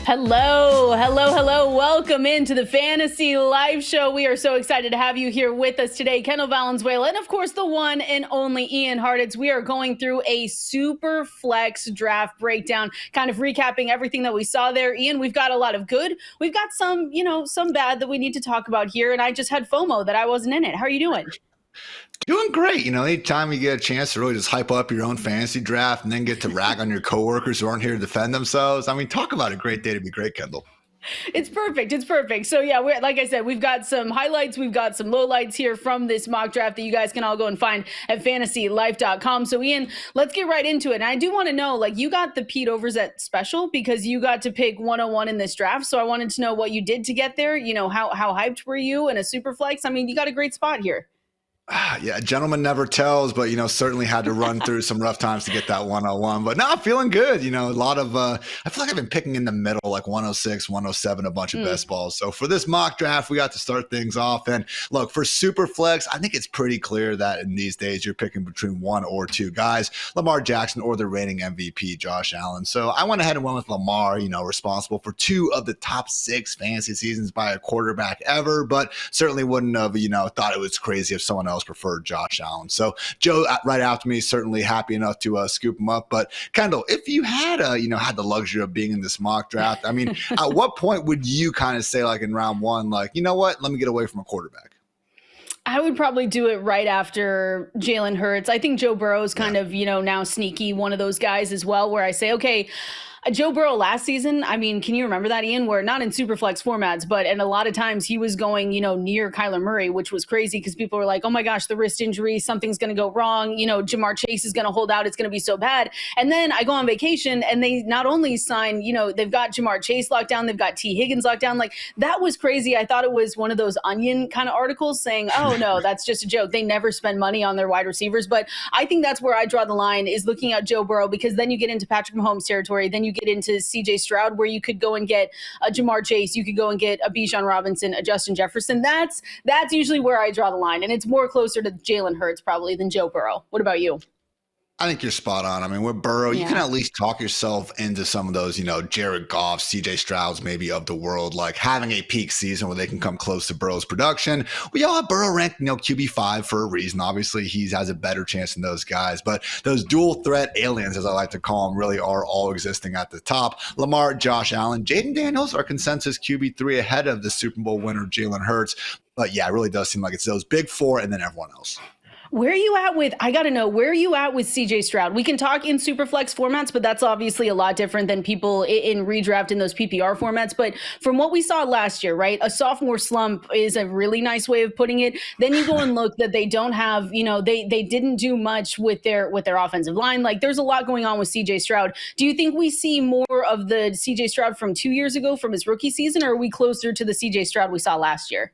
Hello, hello, hello. Welcome into the Fantasy Live Show. We are so excited to have you here with us today. Kendall, Valenzuela, and of course, the one and only Ian Hartitz. We are going through a Superflex draft breakdown, kind of recapping everything that we saw there. Ian, we've got a lot of good. We've got some, some bad that we need to talk about here. And I just had FOMO that I wasn't in it. How are you doing? Doing great. Anytime you get a chance to really just hype up your own fantasy draft and then get to rag on your coworkers who aren't here to defend themselves. Talk about a great day to be great, Kendall. It's perfect. It's perfect. So yeah, like I said, we've got some highlights. We've got some lowlights here from this mock draft that you guys can all go and find at fantasylife.com. So Ian, let's get right into it. And I do want to know, you got the Pete Overzet special because you got to pick 101 in this draft. So I wanted to know what you did to get there. How hyped were you in a Superflex? You got a great spot here. Yeah, a gentleman never tells, but, certainly had to run through some rough times to get that 101. But now I'm feeling good. A lot of, I feel like I've been picking in the middle, like 106, 107, a bunch of best balls. So for this mock draft, we got to start things off. And look, for Superflex, I think it's pretty clear that in these days, you're picking between one or two guys, Lamar Jackson or the reigning MVP, Josh Allen. So I went ahead and went with Lamar, responsible for 2 of the top 6 fantasy seasons by a quarterback ever, but certainly wouldn't have, thought it was crazy if someone else preferred Josh Allen. So Joe, right after me, certainly happy enough to scoop him up. But Kendall, if you had had the luxury of being in this mock draft, at what point would you kind of say, in round 1, you know what, let me get away from a quarterback? I would probably do it right after Jalen Hurts. I think Joe Burrow is kind of, now sneaky, one of those guys as well, where I say, okay, Joe Burrow last season, can you remember that, Ian? Where not in Superflex formats, and a lot of times he was going, near Kyler Murray, which was crazy because people were like, oh my gosh, the wrist injury, something's going to go wrong. Jamar Chase is going to hold out. It's going to be so bad. And then I go on vacation and they not only sign, they've got Jamar Chase locked down, they've got T. Higgins locked down. That was crazy. I thought it was one of those Onion kind of articles saying, oh no, that's just a joke. They never spend money on their wide receivers. But I think that's where I draw the line, is looking at Joe Burrow, because then you get into Patrick Mahomes territory. Then you get into CJ Stroud, where you could go and get a Jamar Chase, you could go and get a Bijan Robinson, a Justin Jefferson. That's usually where I draw the line, and it's more closer to Jalen Hurts probably than Joe Burrow. What about you? I think you're spot on. With Burrow, you can at least talk yourself into some of those, Jared Goff, CJ Strouds maybe of the world, having a peak season where they can come close to Burrow's production. We all have Burrow ranked, QB5 for a reason. Obviously, he has a better chance than those guys. But those dual threat aliens, as I like to call them, really are all existing at the top. Lamar, Josh Allen, Jaden Daniels are consensus QB3 ahead of the Super Bowl winner, Jalen Hurts. But yeah, it really does seem like it's those big 4 and then everyone else. Where are you at with CJ Stroud? We can talk in Superflex formats, but that's obviously a lot different than people in redraft in those PPR formats. But from what we saw last year, right, a sophomore slump is a really nice way of putting it. Then you go and look that they don't have, they didn't do much with their offensive line. There's a lot going on with CJ Stroud. Do you think we see more of the CJ Stroud from 2 years ago from his rookie season, or are we closer to the CJ Stroud we saw last year?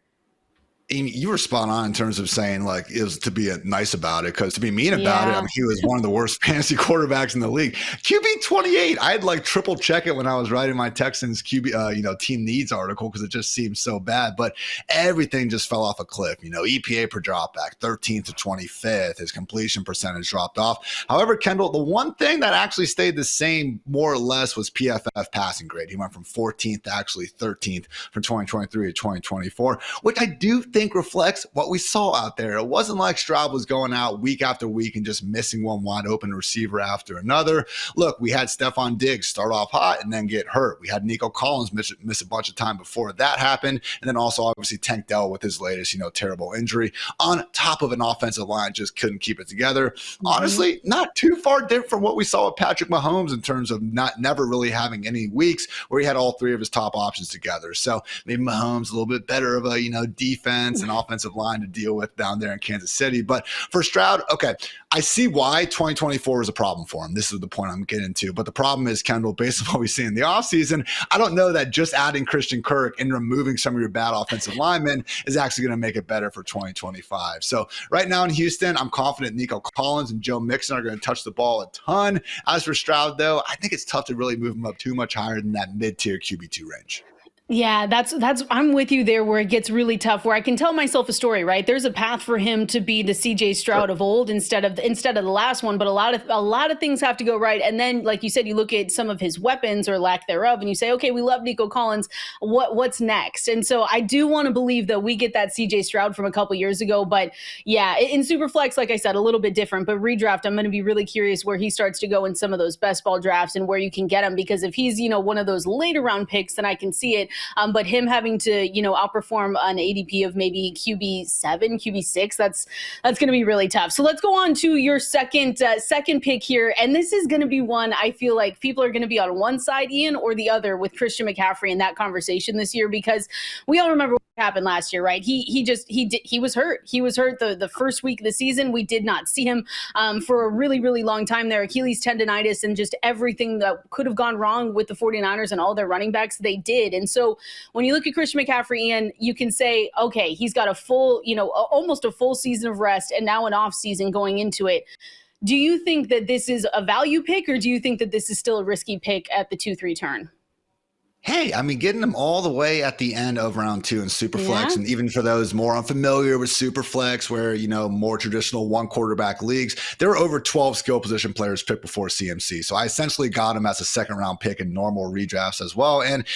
You were spot on in terms of saying it was to be nice about it, because to be mean about it, he was one of the worst fantasy quarterbacks in the league. QB 28, I had triple check it when I was writing my Texans QB team needs article, because it just seemed so bad. But everything just fell off a cliff. EPA per dropback, 13th to 25th. His completion percentage dropped off. However, Kendall, the one thing that actually stayed the same more or less was PFF passing grade. He went from 14th to actually 13th from 2023 to 2024, which I do think reflects what we saw out there. It wasn't like Stroud was going out week after week and just missing one wide open receiver after another. Look, we had Stephon Diggs start off hot and then get hurt. We had Nico Collins miss a bunch of time before that happened. And then also obviously Tank Dell with his latest, terrible injury on top of an offensive line just couldn't keep it together. Honestly, not too far different from what we saw with Patrick Mahomes in terms of never really having any weeks where he had all 3 of his top options together. So maybe Mahomes a little bit better of a, defense and offensive line to deal with down there in Kansas City. But for Stroud, okay, I see why 2024 is a problem for him. This is the point I'm getting to. But the problem is, Kendall, based on what we see in the offseason, I don't know that just adding Christian Kirk and removing some of your bad offensive linemen is actually going to make it better for 2025. So right now in Houston, I'm confident Nico Collins and Joe Mixon are going to touch the ball a ton. As for Stroud, though, I think it's tough to really move him up too much higher than that mid-tier QB2 range. Yeah, that's I'm with you there where it gets really tough, where I can tell myself a story, right? There's a path for him to be the CJ Sure. Stroud of old instead of the last one, but a lot of things have to go right. And then like you said, you look at some of his weapons or lack thereof and you say, "Okay, we love Nico Collins. What's next?" And so I do want to believe that we get that CJ Stroud from a couple years ago, but yeah, in Superflex like I said, a little bit different, but redraft I'm going to be really curious where he starts to go in some of those best ball drafts and where you can get him because if he's, one of those later round picks, then I can see it. But him having to, outperform an ADP of maybe QB7, QB6, that's going to be really tough. So let's go on to your second pick here, and this is going to be one I feel like people are going to be on one side, Ian, or the other with Christian McCaffrey in that conversation this year because we all remember what happened last year, right? He was hurt. He was hurt the first week of the season. We did not see him for a really, really long time there. Achilles tendonitis and just everything that could have gone wrong with the 49ers and all their running backs, they did. And so when you look at Christian McCaffrey, Ian, you can say, okay, he's got a full, almost a full season of rest and now an off season going into it. Do you think that this is a value pick or do you think that this is still a risky pick at the 2-3 turn? Hey, I mean, getting them all the way at the end of round 2 in Superflex, Yeah. and even for those more unfamiliar with Superflex, where, more traditional one quarterback leagues, there were over 12 skill position players picked before CMC. So I essentially got him as a second round pick in normal redrafts as well. And,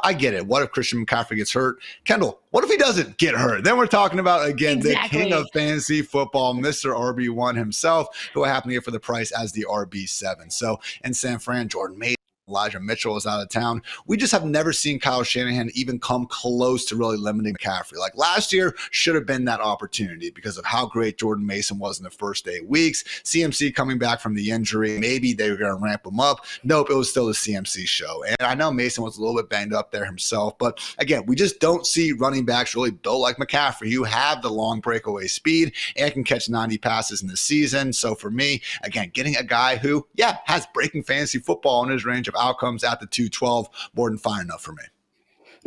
I get it. What if Christian McCaffrey gets hurt? Kendall, what if he doesn't get hurt? Then we're talking about, again, Exactly. the king of fantasy football, Mr. RB1 himself, who happened to get for the price as the RB7. So in San Fran, Jordan Mason, Elijah Mitchell is out of town. We just have never seen Kyle Shanahan even come close to really limiting McCaffrey. Like last year should have been that opportunity because of how great Jordan Mason was in the first 8 weeks. CMC coming back from the injury, maybe they were going to ramp him up. Nope, it was still the CMC show. And I know Mason was a little bit banged up there himself, but again, we just don't see running backs really built like McCaffrey. You have the long breakaway speed and can catch 90 passes in the season. So for me, again, getting a guy who, has breaking fantasy football in his range of outcomes at the 212, more than fine enough for me.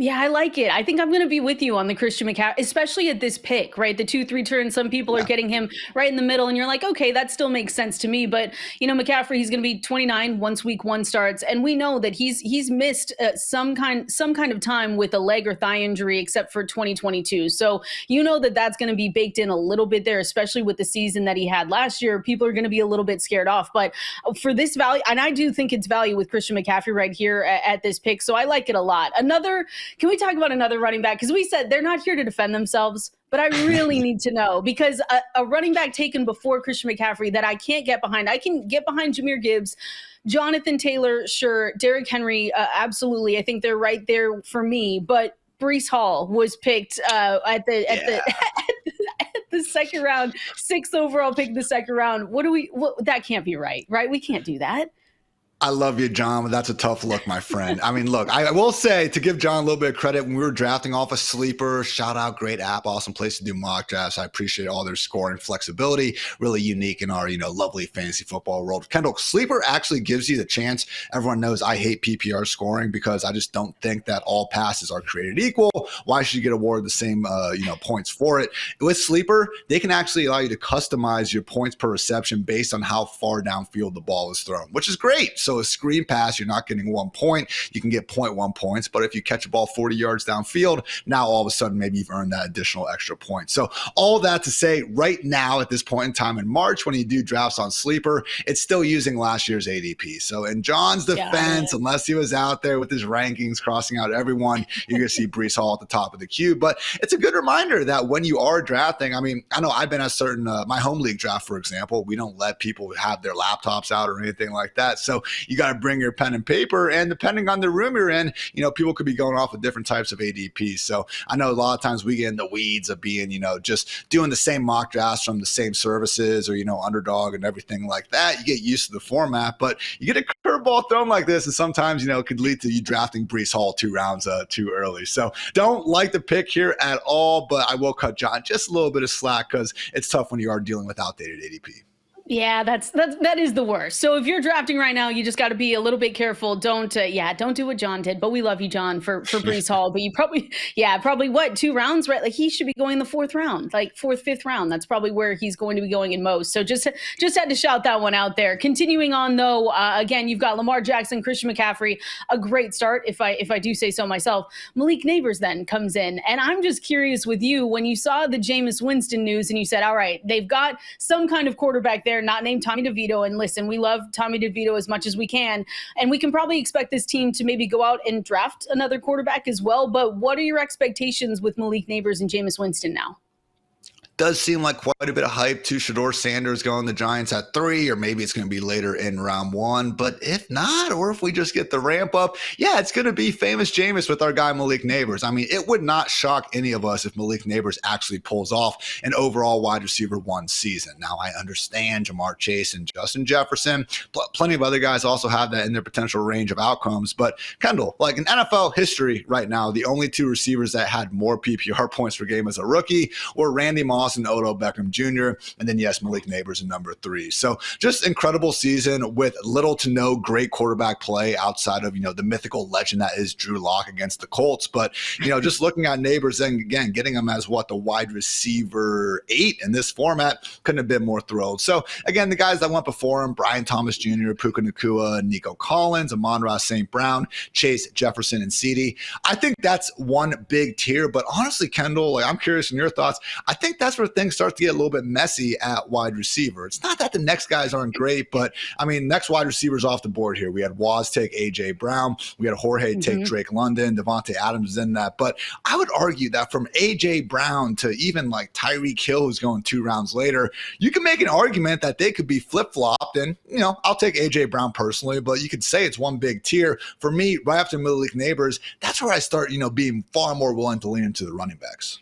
Yeah, I like it. I think I'm going to be with you on the Christian McCaffrey, especially at this pick, right? The 2-3 turn. Some people are Yeah. getting him right in the middle, and you're like, okay, that still makes sense to me. But McCaffrey, he's going to be 29 once week 1 starts, and we know that he's missed some kind of time with a leg or thigh injury, except for 2022. So that's going to be baked in a little bit there, especially with the season that he had last year. People are going to be a little bit scared off. But for this value, and I do think it's value with Christian McCaffrey right here at this pick, so I like it a lot. Can we talk about another running back? Because we said they're not here to defend themselves, but I really need to know because a running back taken before Christian McCaffrey that I can't get behind. I can get behind Jahmyr Gibbs, Jonathan Taylor, sure, Derrick Henry, absolutely. I think they're right there for me. But Breece Hall was picked at the second round, 6th overall pick in the second round. That can't be right? We can't do that. I love you, John, but that's a tough look, my friend. I mean, look, I will say, to give John a little bit of credit, when we were drafting off a Sleeper, shout out, great app, awesome place to do mock drafts. I appreciate all their scoring flexibility, really unique in our, lovely fantasy football world. Kendall, Sleeper actually gives you the chance. Everyone knows I hate PPR scoring because I just don't think that all passes are created equal. Why should you get awarded the same, points for it? With Sleeper, they can actually allow you to customize your points per reception based on how far downfield the ball is thrown, which is great. So a screen pass, you're not getting 1 point. You can get 0.1 points. But if you catch a ball 40 yards downfield, now all of a sudden maybe you've earned that additional extra point. So all that to say, right now at this point in time in March, when you do drafts on Sleeper, it's still using last year's ADP. So in John's defense, unless he was out there with his rankings crossing out everyone, you're going to see Breece Hall at the top of the queue. But it's a good reminder that when you are drafting, I mean, I know I've been at certain, my home league draft, for example, we don't let people have their laptops out or anything like that. So you got to bring your pen and paper, and depending on the room you're in, people could be going off with different types of ADPs. So I know a lot of times we get in the weeds of being, just doing the same mock drafts from the same services or, Underdog and everything like that. You get used to the format, but you get a curveball thrown like this, and sometimes, it could lead to you drafting Breece Hall 2 rounds too early. So don't like the pick here at all, but I will cut John just a little bit of slack because it's tough when you are dealing with outdated ADP. Yeah, that is the worst. So if you're drafting right now, you just got to be a little bit careful. Don't do what John did. But we love you, John, for Brees Hall. But you probably what 2 rounds, right? Like he should be going the 4th round, like 4th, 5th round. That's probably where he's going to be going in most. So just had to shout that one out there. Continuing on though, again, you've got Lamar Jackson, Christian McCaffrey, a great start if I do say so myself. Malik Neighbors then comes in, and I'm just curious with you when you saw the Jameis Winston news and you said, all right, they've got some kind of quarterback there, not named Tommy DeVito. And listen, we love Tommy DeVito as much as we can. And we can probably expect this team to maybe go out and draft another quarterback as well. But what are your expectations with Malik Neighbors and Jameis Winston now? Does seem like quite a bit of hype to Shedeur Sanders going the Giants at 3, or maybe it's going to be later in round 1. But if not, or if we just get the ramp up, yeah, it's going to be famous Jameis with our guy Malik Neighbors. I mean, it would not shock any of us if Malik Neighbors actually pulls off an overall wide receiver 1 season. Now, I understand Jamar Chase and Justin Jefferson. Plenty of other guys also have that in their potential range of outcomes. But Kendall, like in NFL history right now, the only 2 receivers that had more PPR points per game as a rookie were Randy Moss and Odell Beckham Jr. And then, yes, Malik Neighbors in number 3. So just incredible season with little to no great quarterback play outside of, the mythical legend that is Drew Lock against the Colts. But, just looking at Neighbors and again, getting him as the wide receiver 8 in this format, couldn't have been more thrilled. So again, the guys that went before him, Brian Thomas Jr., Puka Nacua, Nico Collins, Amon-Ra St. Brown, Chase Jefferson, and CeeDee. I think that's one big tier. But honestly, Kendall, I'm curious in your thoughts. I think that's where things start to get a little bit messy at wide receiver. It's not that the next guys aren't great, but next wide receivers off the board here. We had Waz take AJ Brown. We had Jorge take Drake London. Devontae Adams is in that. But I would argue that from AJ Brown to even like Tyreek Hill, who's going 2 rounds later, you can make an argument that they could be flip-flopped. And, I'll take AJ Brown personally, but you could say it's one big tier. For me, right after Malik Neighbors, that's where I start, being far more willing to lean into the running backs.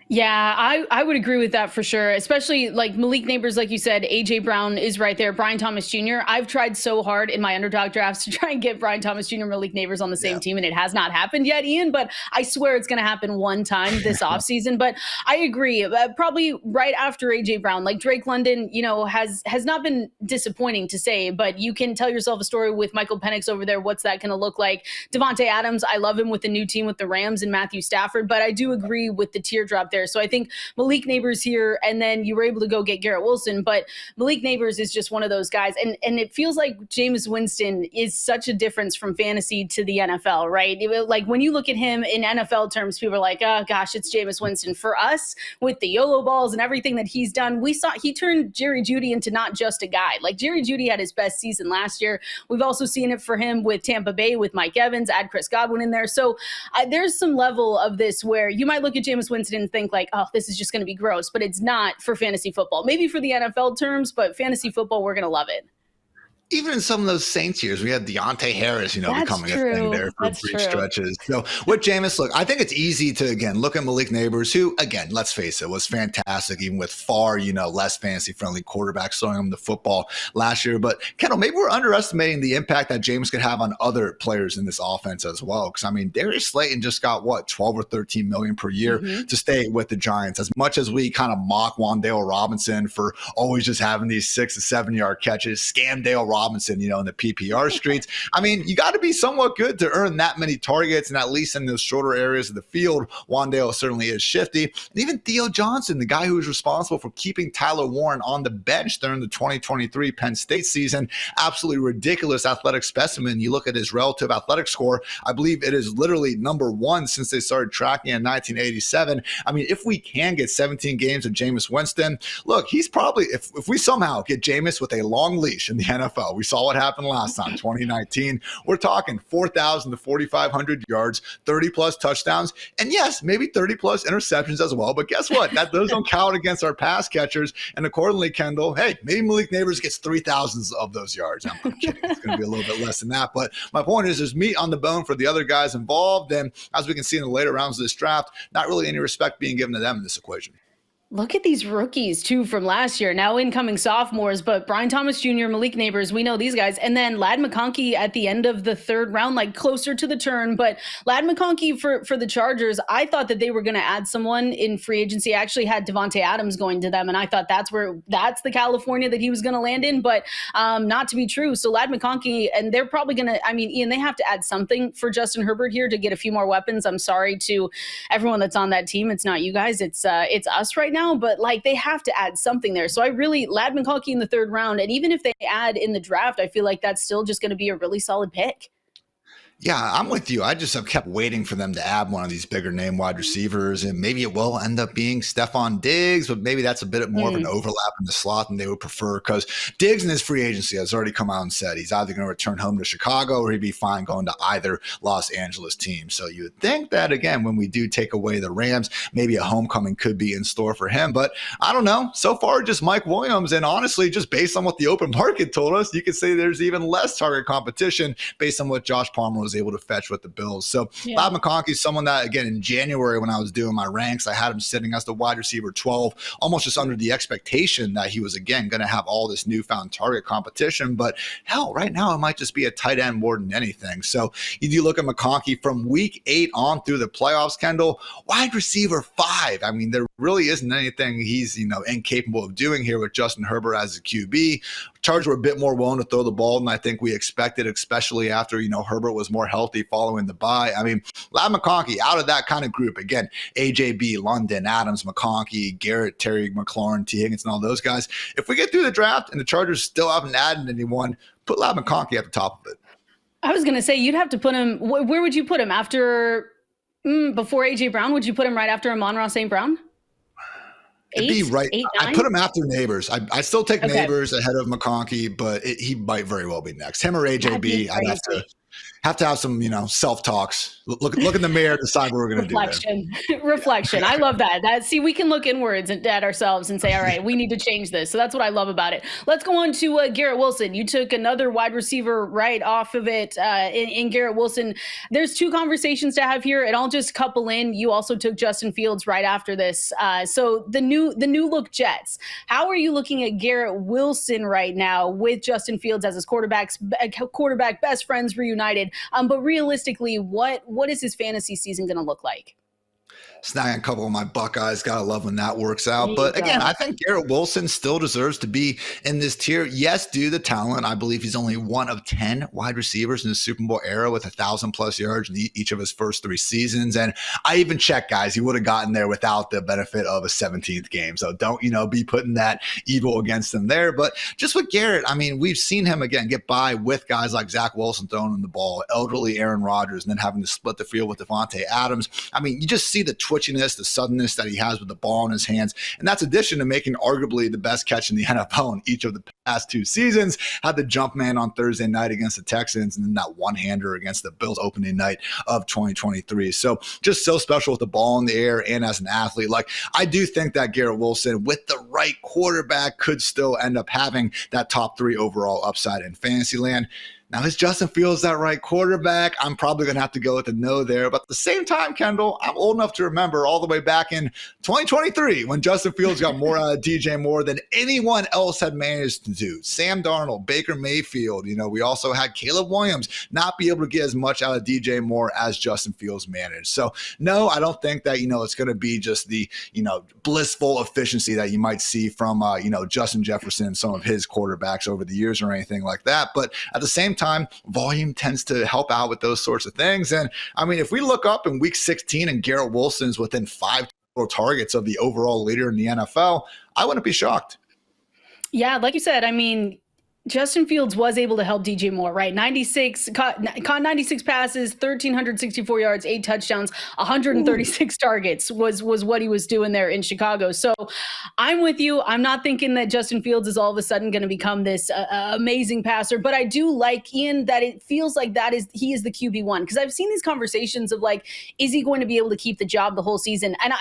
Yeah, I would agree with that for sure, especially like Malik Neighbors, like you said, AJ Brown is right there, Brian Thomas Jr. I've tried so hard in my underdog drafts to try and get Brian Thomas Jr. and Malik Neighbors on the same team, and it has not happened yet, Ian, but I swear it's going to happen one time this offseason. But I agree, probably right after AJ Brown, like Drake London, has not been disappointing to say, but you can tell yourself a story with Michael Penix over there. What's that going to look like? Devontae Adams, I love him with the new team with the Rams and Matthew Stafford, but I do agree with the teardrop there. So I think Malik Neighbors here, and then you were able to go get Garrett Wilson, but Malik Neighbors is just one of those guys. And it feels like Jameis Winston is such a difference from fantasy to the NFL, right? Like when you look at him in NFL terms, people are like, oh gosh, it's Jameis Winston. For us, with the YOLO balls and everything that he's done, we saw he turned Jerry Jeudy into not just a guy. Like Jerry Jeudy had his best season last year. We've also seen it for him with Tampa Bay, with Mike Evans, add Chris Godwin in there. So there's some level of this where you might look at Jameis Winston and think like, oh, this is just going to be gross, but it's not for fantasy football. Maybe for the NFL terms, but fantasy football, we're going to love it. Even in some of those Saints years, we had Deontay Harris, becoming a thing there for brief stretches. So with Jameis, look, I think it's easy to, again, look at Malik Neighbors, who, again, let's face it, was fantastic, even with far, less fantasy-friendly quarterbacks throwing him the football last year. But, Kendall, maybe we're underestimating the impact that Jameis could have on other players in this offense as well. Because, Darius Slayton just got, 12 or 13 million per year to stay with the Giants. As much as we kind of mock Wan'Dale Robinson for always just having these 6 to 7 yard catches, scam Dale Robinson, in the PPR streets. You got to be somewhat good to earn that many targets, and at least in those shorter areas of the field, Wan'Dale certainly is shifty. And even Theo Johnson, the guy who was responsible for keeping Tyler Warren on the bench during the 2023 Penn State season, absolutely ridiculous athletic specimen. You look at his relative athletic score, I believe it is literally number 1 since they started tracking in 1987. If we can get 17 games of Jameis Winston, look, he's probably, if we somehow get Jameis with a long leash in the NFL, we saw what happened last time, 2019. We're talking 4,000 to 4,500 yards, 30 plus touchdowns, and yes, maybe 30 plus interceptions as well. But guess what? Those don't count against our pass catchers. And accordingly, Kendall, hey, maybe Malik Neighbors gets 3,000 of those yards. I'm kidding. It's going to be a little bit less than that. But my point is, there's meat on the bone for the other guys involved. And as we can see in the later rounds of this draft, not really any respect being given to them in this equation. Look at these rookies too from last year. Now incoming sophomores, but Brian Thomas Jr., Malik Neighbors, we know these guys. And then Lad McConkey at the end of the third round, like closer to the turn. But Lad McConkey for the Chargers, I thought that they were going to add someone in free agency. I actually had Devontae Adams going to them, and I thought that's the California that he was going to land in, but not to be true. So Lad McConkey, and they're probably going to, I mean, Ian, they have to add something for Justin Herbert here to get a few more weapons. I'm sorry to everyone that's on that team. It's not you guys. It's us right now, but like they have to add something there. So Lad McConkey in the third round, and even if they add in the draft, I feel like that's still just going to be a really solid pick. Yeah, I'm with you. I just have kept waiting for them to add one of these bigger name wide receivers, and maybe it will end up being Stephon Diggs, but maybe that's a bit more of an overlap in the slot than they would prefer, because Diggs in his free agency has already come out and said he's either going to return home to Chicago or he'd be fine going to either Los Angeles team. So you would think that, again, when we do take away the Rams, maybe a homecoming could be in store for him. But I don't know. So far, just Mike Williams, and honestly, just based on what the open market told us, you could say there's even less target competition based on what Josh Palmer was able to fetch with the Bills. So Lad McConkey is someone that, again, in January when I was doing my ranks, I had him sitting as the wide receiver 12, almost just under the expectation that he was, again, going to have all this newfound target competition. But hell, right now it might just be a tight end more than anything. So you look at McConkey from week 8 on through the playoffs, Kendall, wide receiver 5. I mean, there really isn't anything he's, incapable of doing here with Justin Herbert as a QB. Chargers were a bit more willing to throw the ball than I think we expected, especially after, Herbert was more healthy following the bye. I mean, Lad McConkey out of that kind of group, again, AJB, London, Adams, McConkey, Garrett, Terry McLaurin, T. Higgins, and all those guys. If we get through the draft and the Chargers still haven't added anyone, put Lad McConkey at the top of it. I was going to say, you'd have to put him, where would you put him after, before AJ Brown? Would you put him right after Amon-Ra St. Brown? It'd be right. I put him after Neighbors. I still take Neighbors ahead of McConkey, but he might very well be next. Him or AJB. I'd have to have some, self-talks. Look in the mirror, decide what we're going to do. Reflection. I love that. See, we can look inwards at ourselves and say, all right, we need to change this. So that's what I love about it. Let's go on to Garrett Wilson. You took another wide receiver right off of it in Garrett Wilson. There's two conversations to have here, and I'll just couple in. You also took Justin Fields right after this. So the new look Jets. How are you looking at Garrett Wilson right now with Justin Fields as his quarterback, best friends reunited? But realistically, what is his fantasy season going to look like? Snagging a couple of my Buckeyes. Gotta love when that works out. But again, I think Garrett Wilson still deserves to be in this tier. Yes, due to the talent. I believe he's only one of 10 wide receivers in the Super Bowl era with 1,000+ yards in each of his first 3 seasons. And I even checked, guys, he would have gotten there without the benefit of a 17th game. So don't, be putting that evil against him there. But just with Garrett, I mean, we've seen him, again, get by with guys like Zach Wilson throwing him the ball, elderly Aaron Rodgers, and then having to split the field with Devontae Adams. I mean, you just see the twitchiness, the suddenness that he has with the ball in his hands. And that's addition to making arguably the best catch in the NFL in each of the past 2 seasons. Had the jump man on Thursday night against the Texans, and then that one-hander against the Bills opening night of 2023. So just so special with the ball in the air and as an athlete. Like, I do think that Garrett Wilson, with the right quarterback, could still end up having that top 3 overall upside in fantasy land. Now, is Justin Fields that right quarterback? I'm probably going to have to go with a no there. But at the same time, Kendall, I'm old enough to remember all the way back in 2023 when Justin Fields got more out of DJ Moore than anyone else had managed to do. Sam Darnold, Baker Mayfield. We also had Caleb Williams not be able to get as much out of DJ Moore as Justin Fields managed. So, no, I don't think that, it's going to be just the, blissful efficiency that you might see from, Justin Jefferson and some of his quarterbacks over the years or anything like that. But at the same time, volume tends to help out with those sorts of things. And I mean, if we look up in week 16 and Garrett Wilson's within 5 total targets of the overall leader in the NFL, I wouldn't be shocked. Yeah, like you said, I mean, Justin Fields was able to help DJ Moore, right? 96 caught 96 passes, 1,364 yards, 8 touchdowns, 136 targets was what he was doing there in Chicago. So I'm with you. I'm not thinking that Justin Fields is all of a sudden going to become this amazing passer, but I do like, Ian, that it feels like he is the QB1, because I've seen these conversations of like, is he going to be able to keep the job the whole season? And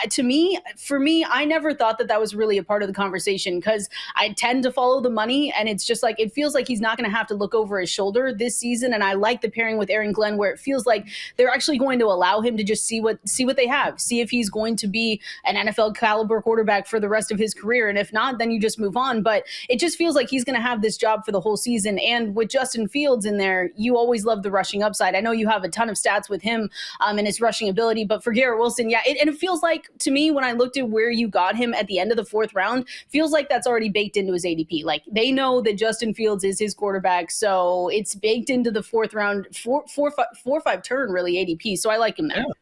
for me, I never thought that was really a part of the conversation, because I tend to follow the money, and it's just like, it feels like he's not going to have to look over his shoulder this season. And I like the pairing with Aaron Glenn, where it feels like they're actually going to allow him to just see what they have, see if he's going to be an NFL caliber quarterback for the rest of his career. And if not, then you just move on. But it just feels like he's going to have this job for the whole season. And with Justin Fields in there, you always love the rushing upside. I know you have a ton of stats with him and his rushing ability, but for Garrett Wilson, yeah, and it feels like to me when I looked at where you got him at the end of the fourth round, feels like that's already baked into his ADP. Like they know that Justin Fields is his quarterback, so it's baked into the fourth round, four, five turn really ADP. So I like him there. Yeah.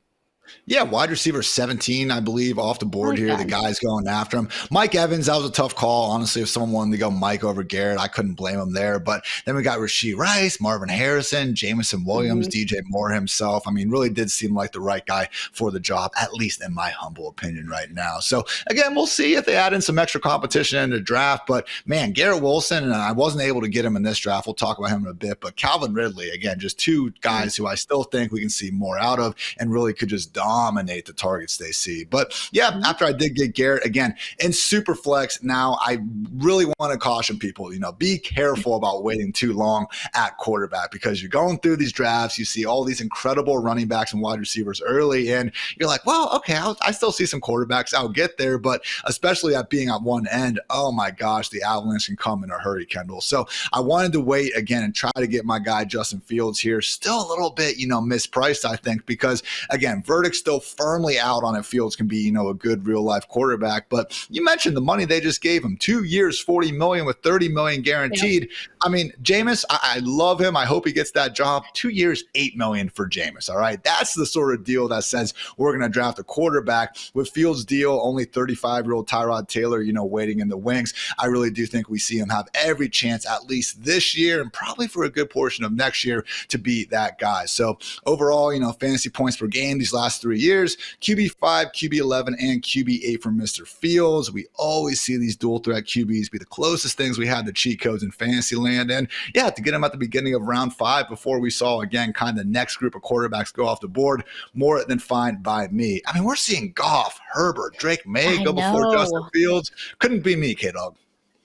Yeah, wide receiver 17, I believe, off the board here. The guys going after him. Mike Evans, that was a tough call. Honestly, if someone wanted to go Mike over Garrett, I couldn't blame him there. But then we got Rashee Rice, Marvin Harrison, Jamison Williams, DJ Moore himself. I mean, really did seem like the right guy for the job, at least in my humble opinion right now. So, again, we'll see if they add in some extra competition in the draft. But, man, Garrett Wilson, and I wasn't able to get him in this draft. We'll talk about him in a bit. But Calvin Ridley, again, just two guys who I still think we can see more out of and really could just dominate the targets they see. But yeah, after I did get Garrett again in Superflex, now I really want to caution people, be careful about waiting too long at quarterback, because you're going through these drafts, you see all these incredible running backs and wide receivers early, and you're like, well, okay, I still see some quarterbacks, I'll get there. But especially at being at one end, oh my gosh, the avalanche can come in a hurry, Kendall. So I wanted to wait again and try to get my guy Justin Fields here. Still a little bit, mispriced, I think, because again, verdict's still firmly out on if Fields can be, a good real life quarterback. But you mentioned the money they just gave him, 2 years, $40 million with $30 million guaranteed. Yeah. I mean, Jameis, I love him. I hope he gets that job. 2 years, $8 million for Jameis. All right. That's the sort of deal that says we're going to draft a quarterback. With Fields' deal, only 35-year-old Tyrod Taylor, waiting in the wings. I really do think we see him have every chance, at least this year and probably for a good portion of next year, to be that guy. So overall, fantasy points per game these last 3 years, QB5, QB11, and QB8 from Mr. Fields. We always see these dual threat QBs be the closest things we had to cheat codes in fantasy land. And yeah, to get him at the beginning of round 5 before we saw, again, kind of the next group of quarterbacks go off the board, more than fine by me. I mean, we're seeing Goff, Herbert, Drake May go before Justin Fields. Couldn't be me, K-Dog.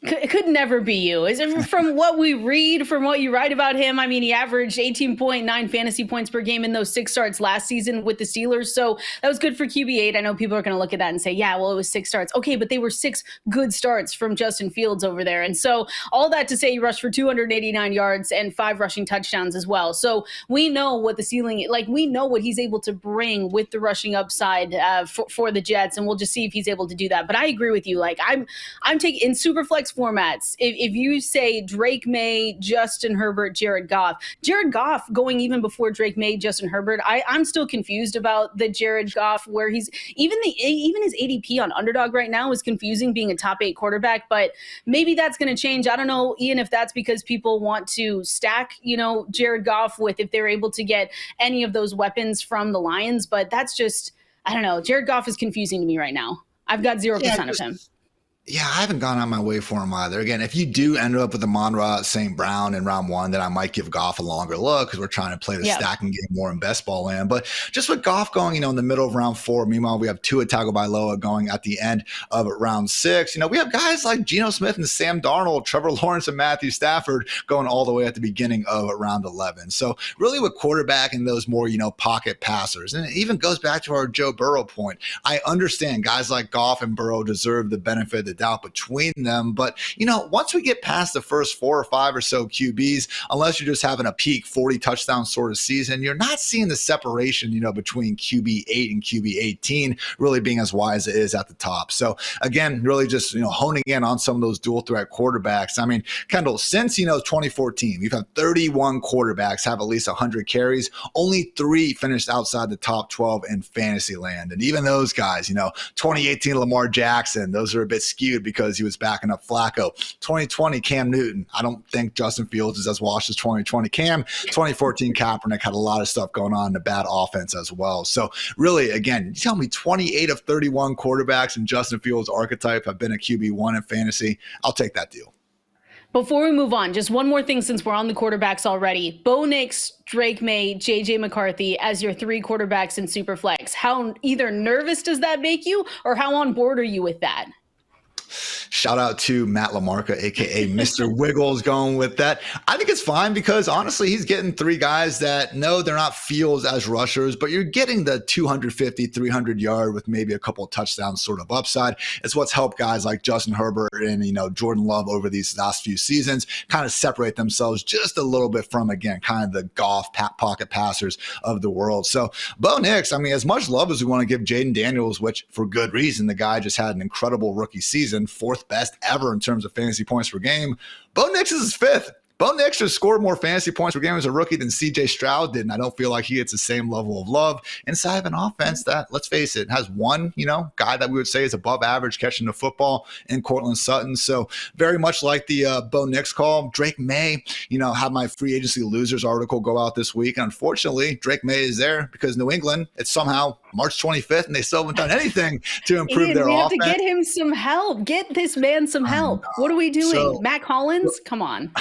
It could never be you. Is it from what we read, from what you write about him? I mean, he averaged 18.9 fantasy points per game in those 6 starts last season with the Steelers. So that was good for QB8. I know people are going to look at that and say, yeah, well, it was 6 starts. Okay, but they were 6 good starts from Justin Fields over there. And so all that to say, he rushed for 289 yards and 5 rushing touchdowns as well. So we know what the ceiling, we know what he's able to bring with the rushing upside for the Jets. And we'll just see if he's able to do that. But I agree with you. I'm taking in Superflex formats. If you say Drake May, Justin Herbert, Jared Goff going even before Drake May, Justin Herbert, I'm still confused about the Jared Goff, where he's even his ADP on Underdog right now is confusing, being a top 8 quarterback, but maybe that's going to change. I don't know, Ian, if that's because people want to stack, Jared Goff with, if they're able to get any of those weapons from the Lions, but that's just, I don't know. Jared Goff is confusing to me right now. I've got 0% of him. Yeah, I haven't gone on my way for him either. Again, if you do end up with Amon-Ra St. Brown in round 1, then I might give Goff a longer look, because we're trying to play the stacking game more in best ball land. But just with Goff going, in the middle of round 4, meanwhile, we have Tua Tagovailoa going at the end of round 6. We have guys like Geno Smith and Sam Darnold, Trevor Lawrence and Matthew Stafford going all the way at the beginning of round 11. So really with quarterback and those more, pocket passers, and it even goes back to our Joe Burrow point. I understand guys like Goff and Burrow deserve the benefit of the doubt between them. But, once we get past the first 4 or 5 or so QBs, unless you're just having a peak 40 touchdown sort of season, you're not seeing the separation, between QB8 and QB18 really being as wide as it is at the top. So again, really just, honing in on some of those dual threat quarterbacks. I mean, Kendall, since, 2014, we've had 31 quarterbacks have at least 100 carries. Only 3 finished outside the top 12 in fantasy land. And even those guys, 2018 Lamar Jackson, those are a bit skewed because he was backing up Flacco. 2020 Cam Newton. I don't think Justin Fields is as washed as 2020 Cam. 2014 Kaepernick had a lot of stuff going on in a bad offense as well. So really, again, you tell me 28 of 31 quarterbacks in Justin Fields' archetype have been a QB1 in fantasy. I'll take that deal. Before we move on, just one more thing since we're on the quarterbacks already. Bo Nix, Drake May, JJ McCarthy as your 3 quarterbacks in Superflex. How either nervous does that make you, or how on board are you with that? Shout out to Matt LaMarca, aka Mr. Wiggles, going with that. I think it's fine because honestly, he's getting three guys that no, they're not fields as rushers, but you're getting the 250, 300 yard with maybe a couple of touchdowns sort of upside. It's what's helped guys like Justin Herbert and Jordan Love over these last few seasons kind of separate themselves just a little bit from, again, kind of the golf pocket passers of the world. So Bo Nix, I mean, as much love as we want to give Jaden Daniels, which for good reason, the guy just had an incredible rookie season, fourth best ever in terms of fantasy points per game. Bo Nix is his fifth. Bo Nix just scored more fantasy points per game as a rookie than C.J. Stroud did, and I don't feel like he gets the same level of love inside of an offense that, let's face it, has one, guy that we would say is above average catching the football in Cortland Sutton. So very much like the Bo Nix call. Drake May, had my free agency losers article go out this week, and unfortunately, Drake May is there because New England, it's somehow March 25th, and they still haven't done anything to improve their offense. We have to get him some help. Get this man some help. What are we doing? So, Mac Hollins? Come on.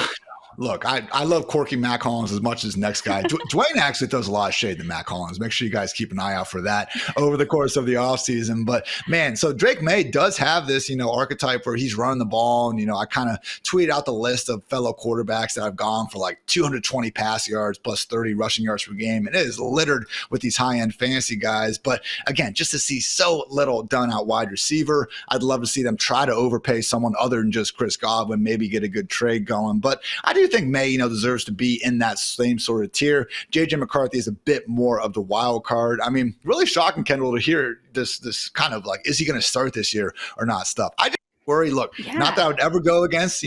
Look, I love quirky Mac Hollins as much as the next guy. Dwayne actually throws a lot of shade to Mac Hollins. Make sure you guys keep an eye out for that over the course of the offseason. But, man, so Drake May does have this, archetype where he's running the ball. And, I kind of tweeted out the list of fellow quarterbacks that have gone for like 220 pass yards plus 30 rushing yards per game. And it is littered with these high-end fantasy guys. But, again, just to see so little done out wide receiver, I'd love to see them try to overpay someone other than just Chris Godwin, maybe get a good trade going. But I do think May, deserves to be in that same sort of tier. JJ McCarthy is a bit more of the wild card. I mean, really shocking, Kendall, to hear this kind of like, is he going to start this year or not stuff. I just worry. Look, not that I would ever go against,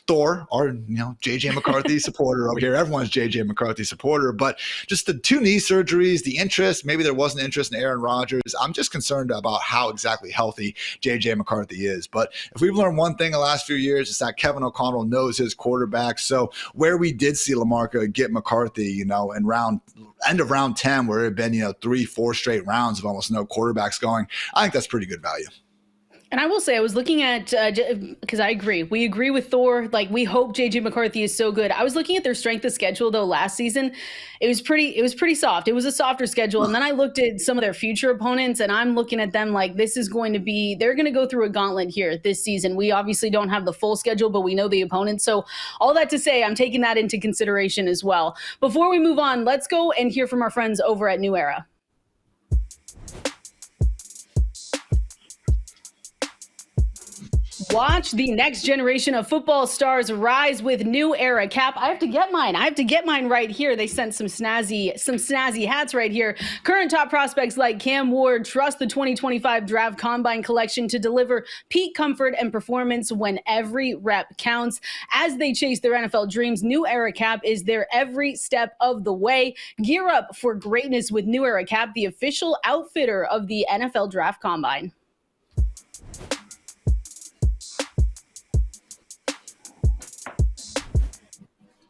Thor or, JJ McCarthy supporter over here. Everyone's JJ McCarthy supporter, but just the two knee surgeries, the interest, maybe there wasn't interest in Aaron Rodgers. I'm just concerned about how exactly healthy JJ McCarthy is. But if we've learned one thing the last few years, it's that Kevin O'Connell knows his quarterback. So where we did see LaMarca get McCarthy, in end of round 10, where it had been, 3-4 straight rounds of almost no quarterbacks going, I think that's pretty good value. And I will say, I was looking at, because I agree. We agree with Thor. Like, we hope JJ McCarthy is so good. I was looking at their strength of schedule, though, last season. It was pretty soft. It was a softer schedule. And then I looked at some of their future opponents, and I'm looking at them like they're going to go through a gauntlet here this season. We obviously don't have the full schedule, but we know the opponents. So all that to say, I'm taking that into consideration as well. Before we move on, let's go and hear from our friends over at New Era. Watch the next generation of football stars rise with New Era. Cap, I have to get mine right here. They sent some snazzy hats right here. Current top prospects like Cam Ward trust the 2025 Draft Combine Collection to deliver peak comfort and performance when every rep counts. As they chase their NFL dreams, New Era Cap is there every step of the way. Gear up for greatness with New Era Cap, the official outfitter of the NFL Draft Combine.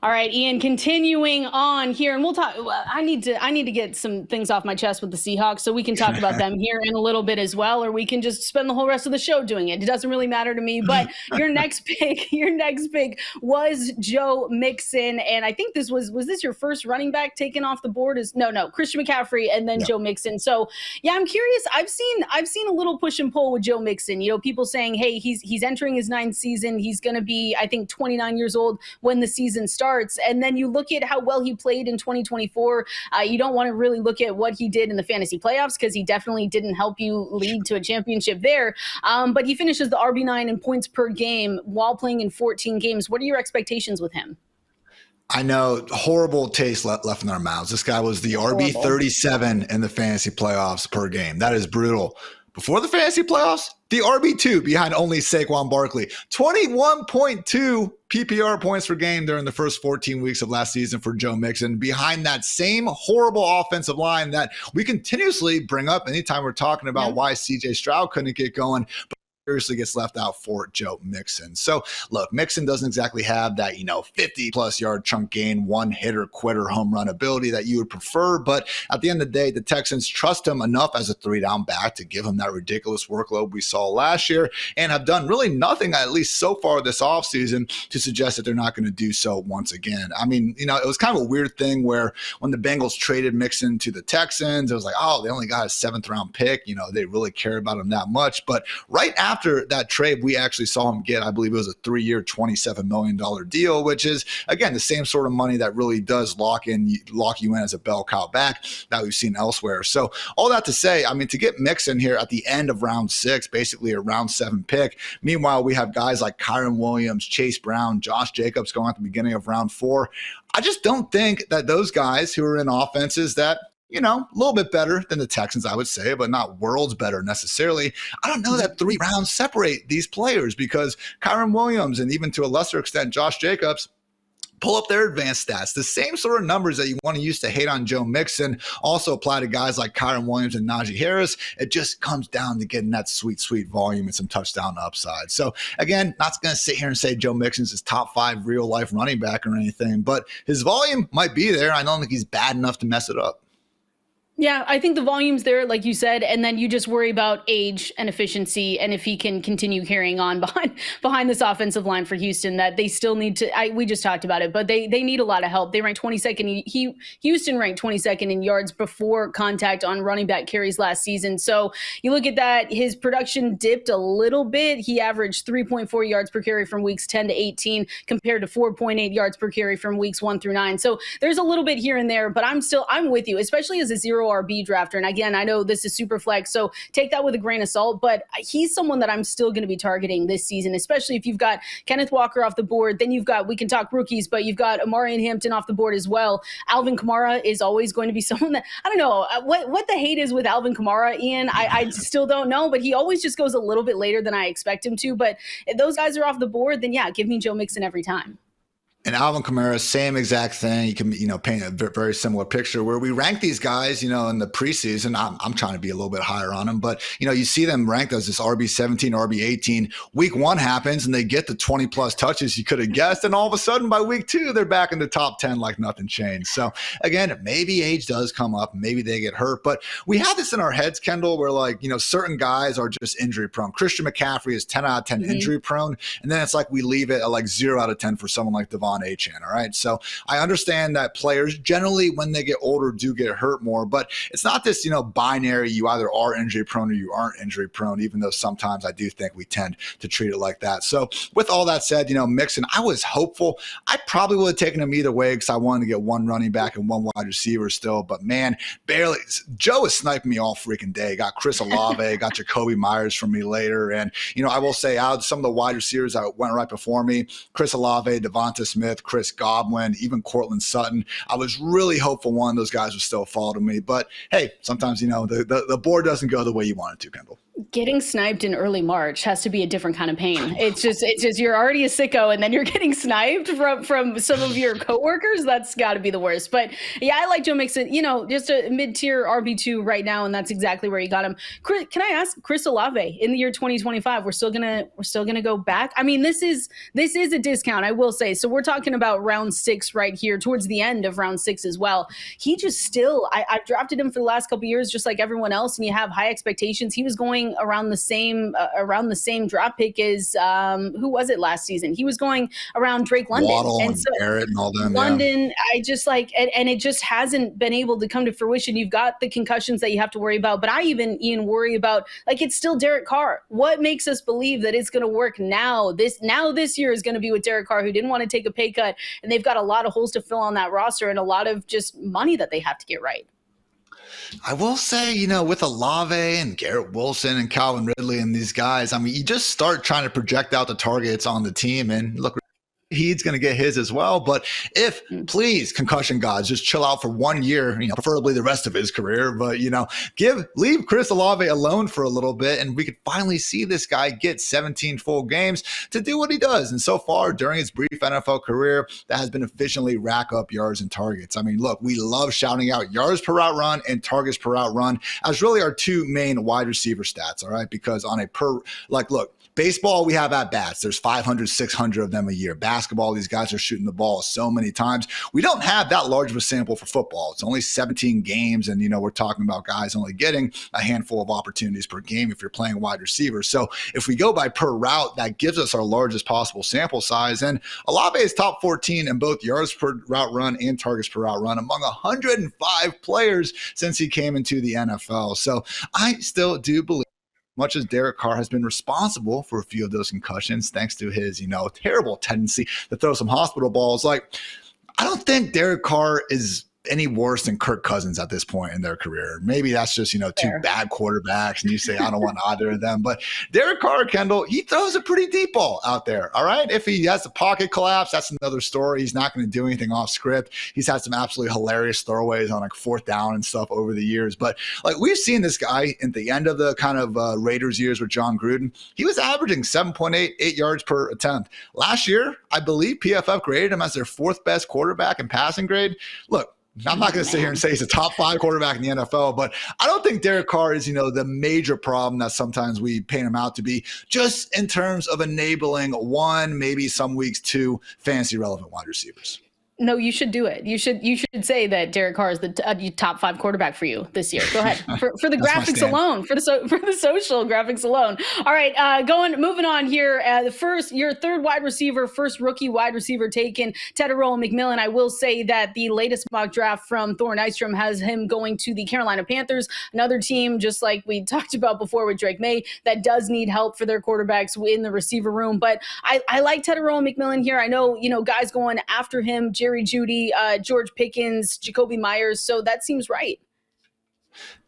All right, Ian, continuing on here, and we'll talk. I need to get some things off my chest with the Seahawks, so we can talk about them here in a little bit as well, or we can just spend the whole rest of the show doing it. It doesn't really matter to me. But your next pick was Joe Mixon, and I think was this your first running back taken off the board? No, Christian McCaffrey, and then Joe Mixon. So yeah, I'm curious. I've seen a little push and pull with Joe Mixon. People saying, hey, he's entering his 9th season. He's going to be, I think, 29 years old when the season starts. And then you look at how well he played in 2024. You don't want to really look at what he did in the fantasy playoffs because he definitely didn't help you lead to a championship there. But he finishes the RB9 in points per game while playing in 14 games. What are your expectations with him? I know, horrible taste left in our mouths. This guy was the RB 37 in the fantasy playoffs per game. That is brutal. Before the fantasy playoffs, the RB2 behind only Saquon Barkley. 21.2 PPR points per game during the first 14 weeks of last season for Joe Mixon, behind that same horrible offensive line that we continuously bring up anytime we're talking about why CJ Stroud couldn't get going. Seriously gets left out for Joe Mixon. So look, Mixon doesn't exactly have that, 50-plus yard chunk gain, one hitter quitter home run ability that you would prefer. But at the end of the day, the Texans trust him enough as a 3-down back to give him that ridiculous workload we saw last year and have done really nothing, at least so far this offseason, to suggest that they're not going to do so once again. I mean, it was kind of a weird thing where when the Bengals traded Mixon to the Texans, it was like, oh, they only got a 7th round pick. They really care about him that much. But right after after that trade, we actually saw him get, I believe it was a 3-year, $27 million deal, which is, again, the same sort of money that really does lock you in as a bell cow back that we've seen elsewhere. So all that to say, I mean, to get Mixon here at the end of round 6, basically a round 7 pick. Meanwhile, we have guys like Kyren Williams, Chase Brown, Josh Jacobs going at the beginning of round 4. I just don't think that those guys who are in offenses that, you know, a little bit better than the Texans, I would say, but not worlds better necessarily. I don't know that 3 rounds separate these players, because Kyren Williams and even to a lesser extent Josh Jacobs pull up their advanced stats. The same sort of numbers that you want to use to hate on Joe Mixon also apply to guys like Kyren Williams and Najee Harris. It just comes down to getting that sweet, sweet volume and some touchdown upside. So again, not going to sit here and say Joe Mixon's his top 5 real life running back or anything, but his volume might be there. I don't think he's bad enough to mess it up. Yeah, I think the volume's there, like you said, and then you just worry about age and efficiency, and if he can continue carrying on behind this offensive line for Houston, that they still need to. We just talked about it, but they need a lot of help. They ranked 22nd. Houston ranked 22nd in yards before contact on running back carries last season. So you look at that, his production dipped a little bit. He averaged 3.4 yards per carry from weeks 10 to 18, compared to 4.8 yards per carry from weeks 1 through 9. So there's a little bit here and there, but I'm with you, especially as a zero RB drafter. And again, I know this is Superflex, so take that with a grain of salt, but he's someone that I'm still going to be targeting this season, especially if you've got Kenneth Walker off the board. Then you've got, we can talk rookies, but you've got Amari and Hampton off the board as well. Alvin Kamara is always going to be someone that, I don't know what the hate is with Alvin Kamara, Ian. I still don't know, but he always just goes a little bit later than I expect him to. But if those guys are off the board, then yeah, give me Joe Mixon every time. And Alvin Kamara, same exact thing. You can, paint a very similar picture where we rank these guys, in the preseason. I'm trying to be a little bit higher on them, but, you see them ranked as this RB17, RB18. Week 1 happens and they get the 20 plus touches you could have guessed. And all of a sudden by week 2, they're back in the top 10 like nothing changed. So again, maybe age does come up. Maybe they get hurt, but we have this in our heads, Kendall, where certain guys are just injury prone. Christian McCaffrey is 10 out of 10 injury prone. And then it's like we leave it at 0 out of 10 for someone like Devon Achane. All right. So I understand that players generally, when they get older, do get hurt more, but it's not this, binary, you either are injury prone or you aren't injury prone, even though sometimes I do think we tend to treat it like that. So with all that said, Mixon, I was hopeful. I probably would have taken him either way because I wanted to get 1 running back and 1 wide receiver still, but man, barely. Joe is sniping me all freaking day. Got Chris Olave, got Jacoby Myers from me later. And, I will say out of some of the wide receivers that went right before me, Chris Olave, Devonta Smith, Chris Godwin, even Cortland Sutton. I was really hopeful one of those guys would still fall to me. But hey, sometimes, the board doesn't go the way you want it to, Kendall. Getting sniped in early March has to be a different kind of pain. It's just you're already a sicko and then you're getting sniped from some of your coworkers. That's got to be the worst. But yeah, I like Joe Mixon, just a mid-tier RB2 right now, and that's exactly where you got him. Can I ask, Chris Olave in the year 2025, we're still gonna go back? I mean, this is a discount, I will say. So we're talking about round 6 right here, towards the end of round 6 as well. He just still, I've drafted him for the last couple of years, just like everyone else, and you have high expectations. He was going around the same draft pick as who was it last season? He was going around Drake London, Waddle and Barrett and all them. London, yeah. I just and it just hasn't been able to come to fruition. You've got the concussions that you have to worry about, but I even worry about it's still Derek Carr. What makes us believe that it's going to work now? This year is going to be with Derek Carr, who didn't want to take a pay cut, and they've got a lot of holes to fill on that roster and a lot of just money that they have to get right. I will say, with Olave and Garrett Wilson and Calvin Ridley and these guys, I mean, you just start trying to project out the targets on the team, and look, he's going to get his as well. But please, concussion gods, just chill out for 1 year, preferably the rest of his career. But, leave Chris Olave alone for a little bit, and we could finally see this guy get 17 full games to do what he does. And so far during his brief NFL career, that has been efficiently rack up yards and targets. I mean, look, we love shouting out yards per route run and targets per route run as really our 2 main wide receiver stats. All right. Because on a look, baseball, we have at bats. There's 500, 600 of them a year. Basketball, these guys are shooting the ball so many times. We don't have that large of a sample for football. It's only 17 games. And, we're talking about guys only getting a handful of opportunities per game if you're playing wide receiver. So if we go by per route, that gives us our largest possible sample size. And Olave is top 14 in both yards per route run and targets per route run among 105 players since he came into the NFL. So I still do believe much as Derek Carr has been responsible for a few of those concussions, thanks to his, terrible tendency to throw some hospital balls, like, I don't think Derek Carr is any worse than Kirk Cousins at this point in their career. Maybe that's just, two bad quarterbacks and you say, I don't want either of them. But Derek Carr, Kendall, he throws a pretty deep ball out there. All right. If he has the pocket collapse, that's another story. He's not going to do anything off script. He's had some absolutely hilarious throwaways on like fourth down and stuff over the years. But like we've seen this guy at the end of the kind of Raiders years with John Gruden, he was averaging 7.88 yards per attempt. Last year, I believe PFF graded him as their fourth best quarterback in passing grade. Look, I'm not going to sit here and say he's a top 5 quarterback in the NFL, but I don't think Derek Carr is, the major problem that sometimes we paint him out to be, just in terms of enabling one, maybe some weeks 2 fantasy relevant wide receivers. No, you should do it. You should say that Derek Carr is the top 5 quarterback for you this year. Go ahead for the graphics alone, for the social graphics alone. All right, moving on here. Your third wide receiver, first rookie wide receiver taken, Tedero McMillan. I will say that the latest mock draft from Thor Nystrom has him going to the Carolina Panthers, another team just like we talked about before with Drake May that does need help for their quarterbacks in the receiver room. But I like Tedero McMillan here. I know guys going after him. Jerry Jeudy, George Pickens, Jacoby Myers. So that seems right.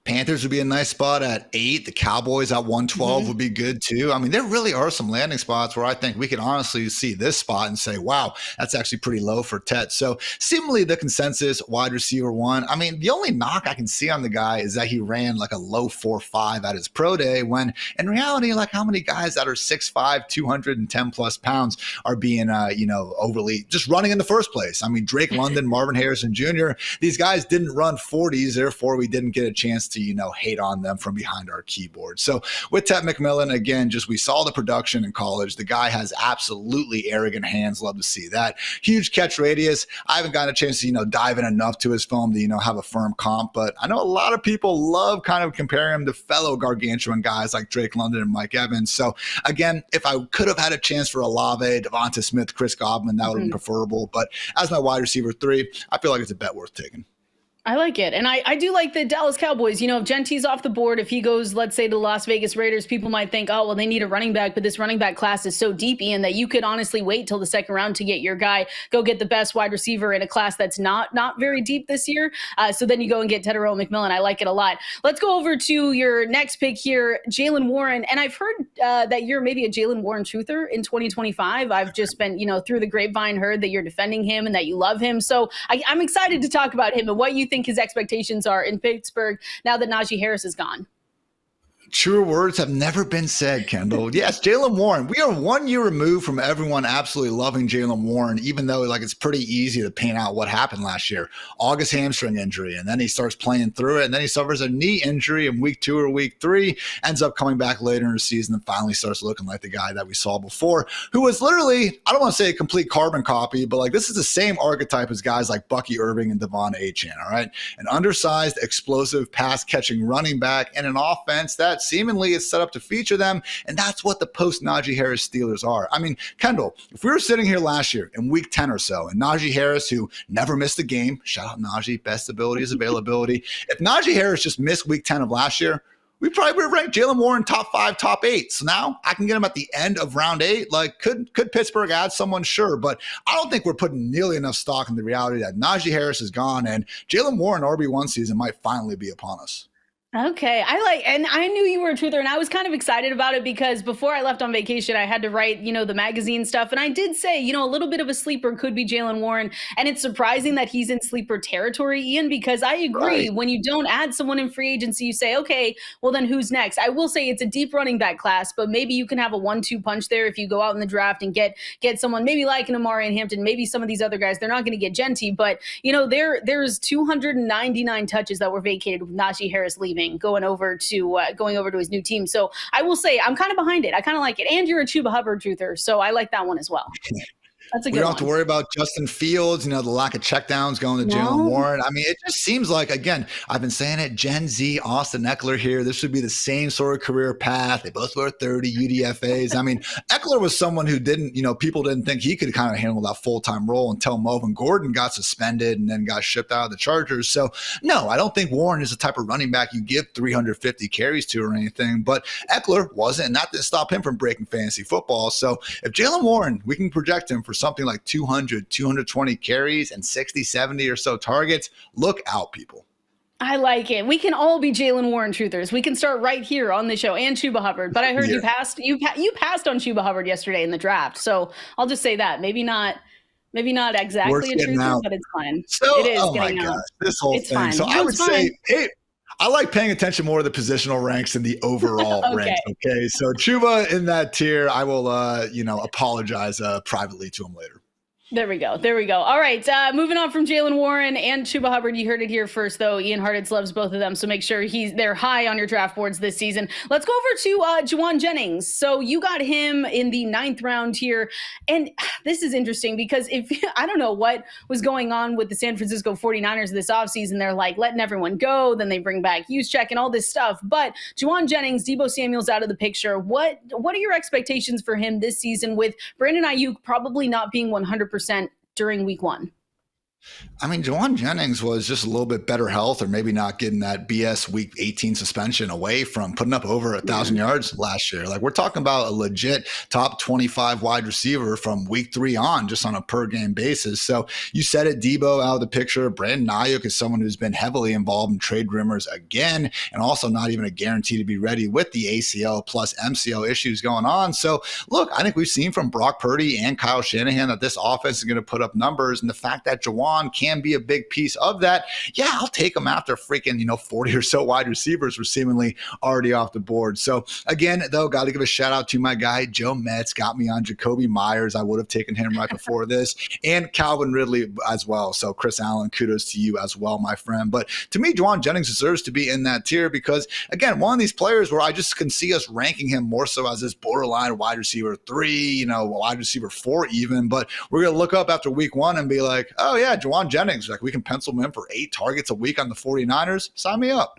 Panthers would be a nice spot at 8. The Cowboys at 112 would be good too. I mean, there really are some landing spots where I think we can honestly see this spot and say, wow, that's actually pretty low for Tet. So seemingly the consensus wide receiver 1. I mean, the only knock I can see on the guy is that he ran like a low 4.5 at his pro day, when in reality, like how many guys that are 6'5", 210 plus pounds are being, overly just running in the first place. I mean, Drake London, Marvin Harrison Jr., these guys didn't run 40s. Therefore, we didn't get a chance to, hate on them from behind our keyboard. So with Tet McMillan, again, just we saw the production in college. The guy has absolutely arrogant hands. Love to see that. Huge catch radius. I haven't gotten a chance to, dive in enough to his film to, have a firm comp, but I know a lot of people love kind of comparing him to fellow gargantuan guys like Drake London and Mike Evans. So again, if I could have had a chance for Olave, Devonta Smith, Chris Godwin, that would have been preferable. But as my wide receiver 3, I feel like it's a bet worth taking. I like it. And I do like the Dallas Cowboys. If Genty's off the board, if he goes, let's say, to the Las Vegas Raiders, people might think, oh, well, they need a running back. But this running back class is so deep, Ian, that you could honestly wait till the second round to get your guy, go get the best wide receiver in a class that's not very deep this year. So then you go and get Tedero McMillan. I like it a lot. Let's go over to your next pick here, Jaylen Warren. And I've heard that you're maybe a Jaylen Warren truther in 2025. I've just been, through the grapevine heard that you're defending him and that you love him. So I'm excited to talk about him and what you think his expectations are in Pittsburgh now that Najee Harris is gone. Truer words have never been said, Kendall. Yes, Jaylen Warren. We are 1 year removed from everyone absolutely loving Jaylen Warren, even though it's pretty easy to paint out what happened last year. August hamstring injury, and then he starts playing through it, and then he suffers a knee injury in week 2 or week 3, ends up coming back later in the season and finally starts looking like the guy that we saw before, who was literally, I don't want to say a complete carbon copy, but this is the same archetype as guys like Bucky Irving and Devon Achane, all right? An undersized, explosive, pass-catching running back and an offense that seemingly is set up to feature them, and that's what the post-Najee Harris Steelers are. I mean, Kendall, if we were sitting here last year in week 10 or so, and Najee Harris, who never missed a game, shout out Najee, best ability is availability. If Najee Harris just missed week 10 of last year, we probably would have ranked Jaylen Warren top 5, top 8. So now I can get him at the end of round 8. Could Pittsburgh add someone? Sure. But I don't think we're putting nearly enough stock in the reality that Najee Harris is gone and Jaylen Warren RB1 season might finally be upon us. Okay. And I knew you were a truther, and I was kind of excited about it because before I left on vacation, I had to write, the magazine stuff. And I did say, a little bit of a sleeper could be Jaylen Warren. And it's surprising that he's in sleeper territory, Ian, because I agree. Right. When you don't add someone in free agency, you say, okay, well then who's next? I will say it's a deep running back class, but maybe you can have a 1-2 punch there if you go out in the draft and get someone maybe like an Amari and Hampton, maybe some of these other guys. They're not going to get Genty, but there's 299 touches that were vacated with Najee Harris leaving. Going over to his new team. So I will say I'm kind of behind it. I kind of like it. And you're a Chuba Hubbard truther, so I like that one as well. That's a We good don't have to one. worry about Justin Fields, the lack of checkdowns going to Jaylen No. Warren. I mean, it just seems like, again, I've been saying it, Gen Z, Austin Eckler here. This should be the same sort of career path. They both were 30 UDFAs. I mean, Eckler was someone who didn't, people didn't think he could kind of handle that full-time role until Melvin Gordon got suspended and then got shipped out of the Chargers. So, no, I don't think Warren is the type of running back you give 350 carries to or anything, but Eckler wasn't, and that didn't stop him from breaking fantasy football. So if Jaylen Warren, we can project him for something like 200, 220 carries and 60, 70 or so targets, look out, people. I like it. We can all be Jaylen Warren truthers. We can start right here on the show, and Chuba Hubbard. But I heard you passed on Chuba Hubbard yesterday in the draft. So I'll just say that. Maybe not exactly a truther, but it's fine. So, it is oh my getting gosh, out. this whole It's thing. fine. So No, I would it's fine. say, I like paying attention more to the positional ranks than the overall Okay. ranks. Okay. So Chuba in that tier, I will, apologize privately to him later. There we go. All right. Moving on from Jaylen Warren and Chuba Hubbard. You heard it here first, though. Ian Hartitz loves both of them, so make sure they're high on your draft boards this season. Let's go over to Jauan Jennings. So you got him in the 9th round here. And this is interesting because I don't know what was going on with the San Francisco 49ers this offseason. They're like letting everyone go. Then they bring back Juszczyk and all this stuff. But Jauan Jennings, Deebo Samuel's out of the picture. What are your expectations for him this season with Brandon Ayuk probably not being 100% during week 1? I mean, Jauan Jennings was just a little bit better health, or maybe not getting that BS week 18 suspension away from putting up over 1,000 yards last year. Like, we're talking about a legit top 25 wide receiver from week 3 on, just on a per game basis. So you said it, Deebo out of the picture. Brandon Ayuk is someone who's been heavily involved in trade rumors again, and also not even a guarantee to be ready with the ACL plus MCL issues going on. So look, I think we've seen from Brock Purdy and Kyle Shanahan that this offense is going to put up numbers, and the fact that Jauan can be a big piece of that. Yeah, I'll take him after freaking, 40 or so wide receivers were seemingly already off the board. So again, though, got to give a shout out to my guy, Joe Metz, got me on Jacoby Myers. I would have taken him right before this, and Calvin Ridley as well. So Chris Allen, kudos to you as well, my friend. But to me, Jauan Jennings deserves to be in that tier because, again, one of these players where I just can see us ranking him more so as this borderline wide receiver 3, wide receiver 4 even. But we're going to look up after week 1 and be like, oh yeah, Jauan Jennings, like we can pencil him in for 8 targets a week on the 49ers. Sign me up.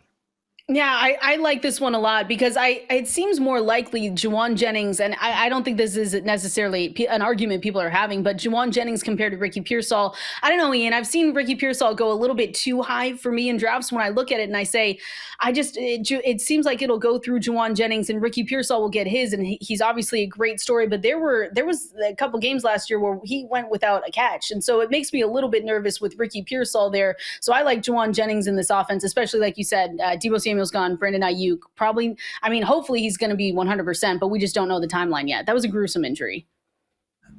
Yeah, I like this one a lot because it seems more likely Jauan Jennings, and I don't think this is necessarily an argument people are having, but Jauan Jennings compared to Ricky Pearsall, I don't know, Ian, I've seen Ricky Pearsall go a little bit too high for me in drafts when I look at it and I say, it seems like it'll go through Jauan Jennings and Ricky Pearsall will get his, and he's obviously a great story, but there was a couple games last year where he went without a catch, and so it makes me a little bit nervous with Ricky Pearsall there. So I like Jauan Jennings in this offense, especially like you said, Deebo Samuel's gone, Brandon Ayuk probably, hopefully he's going to be 100%, but we just don't know the timeline yet. That was a gruesome injury.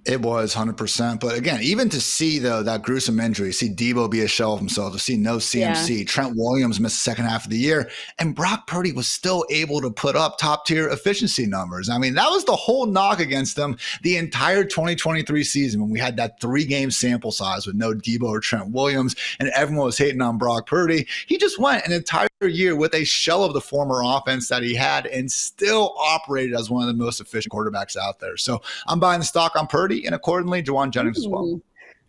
It was 100%. But again, even to see, though, that gruesome injury, see Deebo be a shell of himself, to see no CMC, yeah. Trent Williams missed the second half of the year, and Brock Purdy was still able to put up top-tier efficiency numbers. I mean, that was the whole knock against them the entire 2023 season when we had that 3-game sample size with no Deebo or Trent Williams, and everyone was hating on Brock Purdy. He just went an entire year with a shell of the former offense that he had and still operated as one of the most efficient quarterbacks out there. So I'm buying the stock on Purdy, and accordingly, Jauan Jennings as well.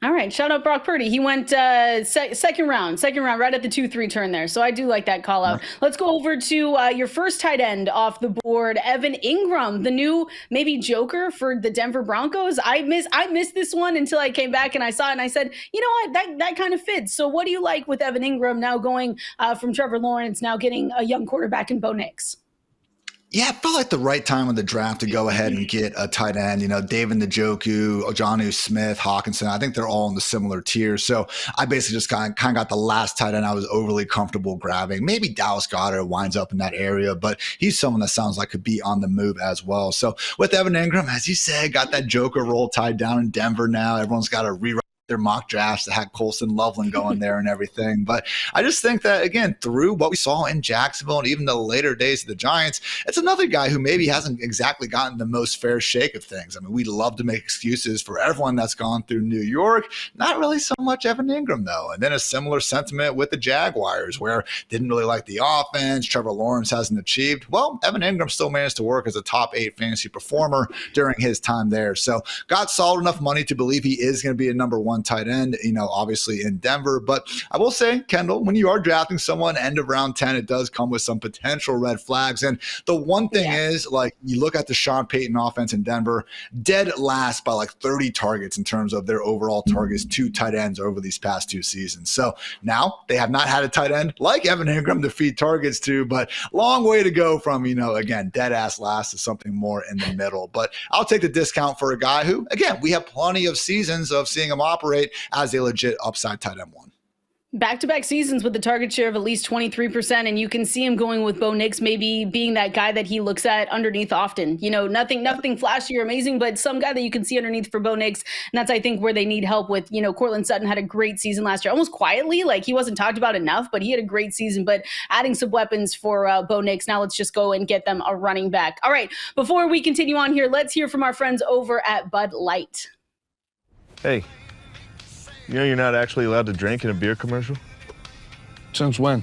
All right. Shout out Brock Purdy. He went second round, right at the 2-3 turn there. So I do like that call out. Let's go over to your first tight end off the board, Evan Ingram, the new maybe joker for the Denver Broncos. I missed this one until I came back and I saw it and I said, you know what, that kind of fits. So what do you like with Evan Ingram now going from Trevor Lawrence, now getting a young quarterback in Bo Nix? Yeah, it felt like the right time of the draft to go ahead and get a tight end. David Njoku, Jonnu Smith, Hawkinson. I think they're all in the similar tier. So I basically just kind of got the last tight end I was overly comfortable grabbing. Maybe Dallas Goedert winds up in that area, but he's someone that sounds like could be on the move as well. So with Evan Ingram, as you said, got that joker role tied down in Denver now. Everyone's got to rewrite their mock drafts that had Colson Loveland going there and everything. But I just think that, again, through what we saw in Jacksonville and even the later days of the Giants, it's another guy who maybe hasn't exactly gotten the most fair shake of things. I mean, we love to make excuses for everyone that's gone through New York. Not really so much Evan Ingram, though. And then a similar sentiment with the Jaguars, where didn't really like the offense. Trevor Lawrence hasn't achieved. Well, Evan Ingram still managed to work as a top 8 fantasy performer during his time there. So got solid enough money to believe he is going to be a number 1 tight end, obviously in Denver. But I will say, Kendall, when you are drafting someone end of round 10, it does come with some potential red flags. And the one thing is, like, you look at the Sean Payton offense in Denver, dead last by like 30 targets in terms of their overall targets to tight ends over these past 2 seasons. So now they have not had a tight end like Evan Ingram to feed targets to, but long way to go from, again, dead ass last to something more in the middle. But I'll take the discount for a guy who, again, we have plenty of seasons of seeing him operate as a legit upside tight end 1. Back-to-back seasons with the target share of at least 23%, and you can see him going with Bo Nix, maybe being that guy that he looks at underneath often. Nothing flashy or amazing, but some guy that you can see underneath for Bo Nix, and that's, I think, where they need help with. Cortland Sutton had a great season last year, almost quietly, like he wasn't talked about enough, but he had a great season. But adding some weapons for Bo Nix, now let's just go and get them a running back. All right, before we continue on here, let's hear from our friends over at Bud Light. Hey. You're not actually allowed to drink in a beer commercial? Since when?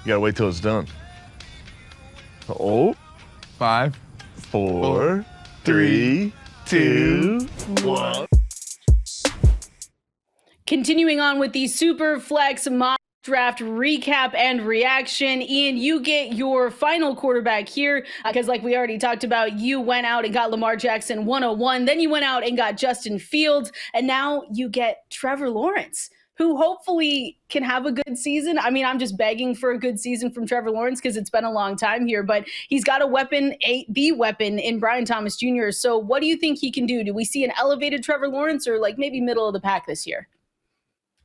You gotta wait till it's done. Oh. 5, 4, 3, 2, 1. Continuing on with the Superflex mock draft recap and reaction. Ian, you get your final quarterback here because, like we already talked about, you went out and got Lamar Jackson 101. Then you went out and got Justin Fields. And now you get Trevor Lawrence, who hopefully can have a good season. I mean, I'm just begging for a good season from Trevor Lawrence because it's been a long time here, but he's got a weapon, the weapon in Brian Thomas Jr. So what do you think he can do? Do we see an elevated Trevor Lawrence or like maybe middle of the pack this year?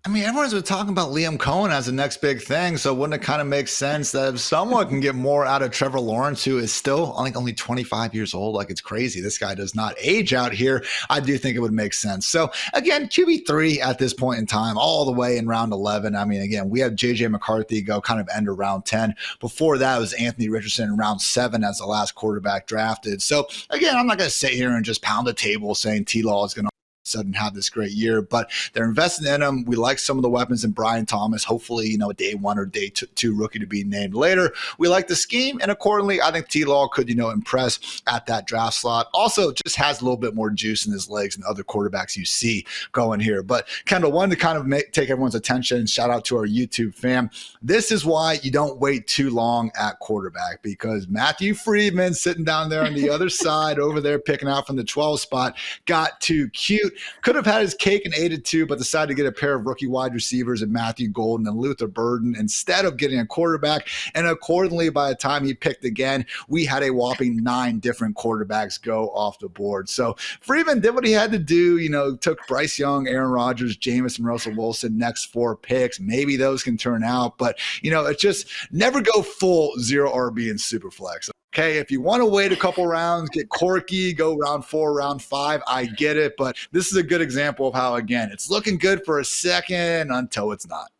I mean, everyone's been talking about Liam Cohen as the next big thing, so wouldn't it kind of make sense that if someone can get more out of Trevor Lawrence, who is still, I think, only 25 years old, like it's crazy. This guy does not age out here. I do think it would make sense. So, again, QB3 at this point in time, all the way in round 11. I mean, again, we have J.J. McCarthy go kind of end of round 10. Before that, it was Anthony Richardson in round 7 as the last quarterback drafted. So, again, I'm not going to sit here and just pound the table saying T-Law is going to sudden have this great year, but they're investing in him. We like some of the weapons in Brian Thomas. Hopefully, a day 1 or day 2 rookie to be named later. We like the scheme, and accordingly, I think T-Law could, impress at that draft slot. Also, just has a little bit more juice in his legs than other quarterbacks you see going here. But Kendall, wanted to kind of take everyone's attention. Shout out to our YouTube fam. This is why you don't wait too long at quarterback, because Matthew Friedman sitting down there on the other side over there picking out from the 12 spot got too cute. Could have had his cake and ate it too, but decided to get a pair of rookie wide receivers in Matthew Golden and Luther Burden instead of getting a quarterback. And accordingly, by the time he picked again, we had a whopping 9 different quarterbacks go off the board. So Freeman did what he had to do, took Bryce Young, Aaron Rodgers, Jameis, and Russell Wilson, next 4 picks. Maybe those can turn out, but it's just never go full 0 RB in Superflex. Okay, if you want to wait a couple rounds, get quirky, go round 4, round 5, I get it. But this is a good example of how, again, it's looking good for a second until it's not.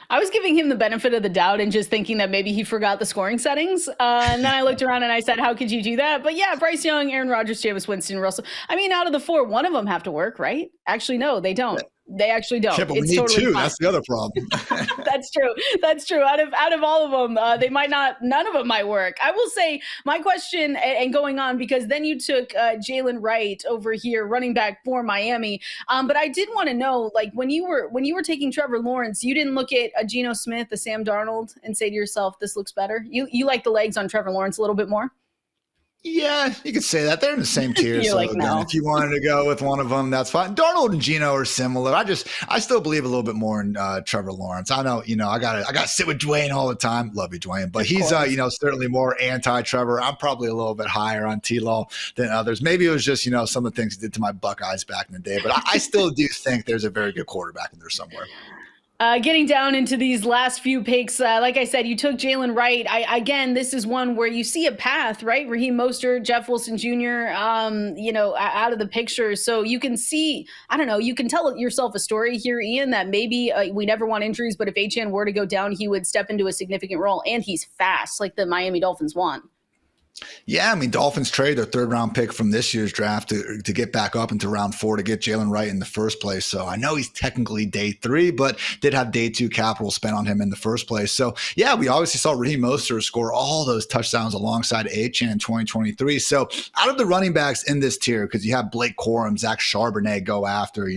I was giving him the benefit of the doubt and just thinking that maybe he forgot the scoring settings. And then I looked around and I said, how could you do that? But yeah, Bryce Young, Aaron Rodgers, Jameis Winston, Russell. I mean, out of the 4, one of them have to work, right? Actually, no, they don't. They actually don't. Yeah, but we need totally 2. Fine. That's the other problem. That's true. That's true. Out of all of them, none of them might work. I will say my question and going on, because then you took Jalen Wright over here, running back for Miami. But I did want to know, like when you were taking Trevor Lawrence, you didn't look at a Geno Smith, a Sam Darnold, and say to yourself, this looks better. You like the legs on Trevor Lawrence a little bit more? Yeah, you could say that. They're in the same tier. So like, again, no. If you wanted to go with one of them, that's fine. Darnold and Geno are similar. I still believe a little bit more in Trevor Lawrence. I know, I gotta sit with Dwayne all the time. Love you, Dwayne. But he's certainly more anti-Trevor. I'm probably a little bit higher on T-Law than others. Maybe it was just, some of the things he did to my Buckeyes back in the day. But I still do think there's a very good quarterback in there somewhere. Getting down into these last few picks, like I said, you took Jalen Wright. Again, this is one where you see a path, right? Raheem Mostert, Jeff Wilson Jr., out of the picture. So you can see, I don't know, you can tell yourself a story here, Ian, that maybe we never want injuries, but if Achane were to go down, he would step into a significant role, and he's fast, like the Miami Dolphins want. Yeah, I mean, Dolphins trade their third-round pick from this year's draft to get back up into round 4 to get Jalen Wright in the first place. So I know he's technically day 3, but did have day 2 capital spent on him in the first place. So yeah, we obviously saw Raheem Mostert score all those touchdowns alongside Achane in 2023. So out of the running backs in this tier, because you have Blake Corum, Zach Charbonnet go after,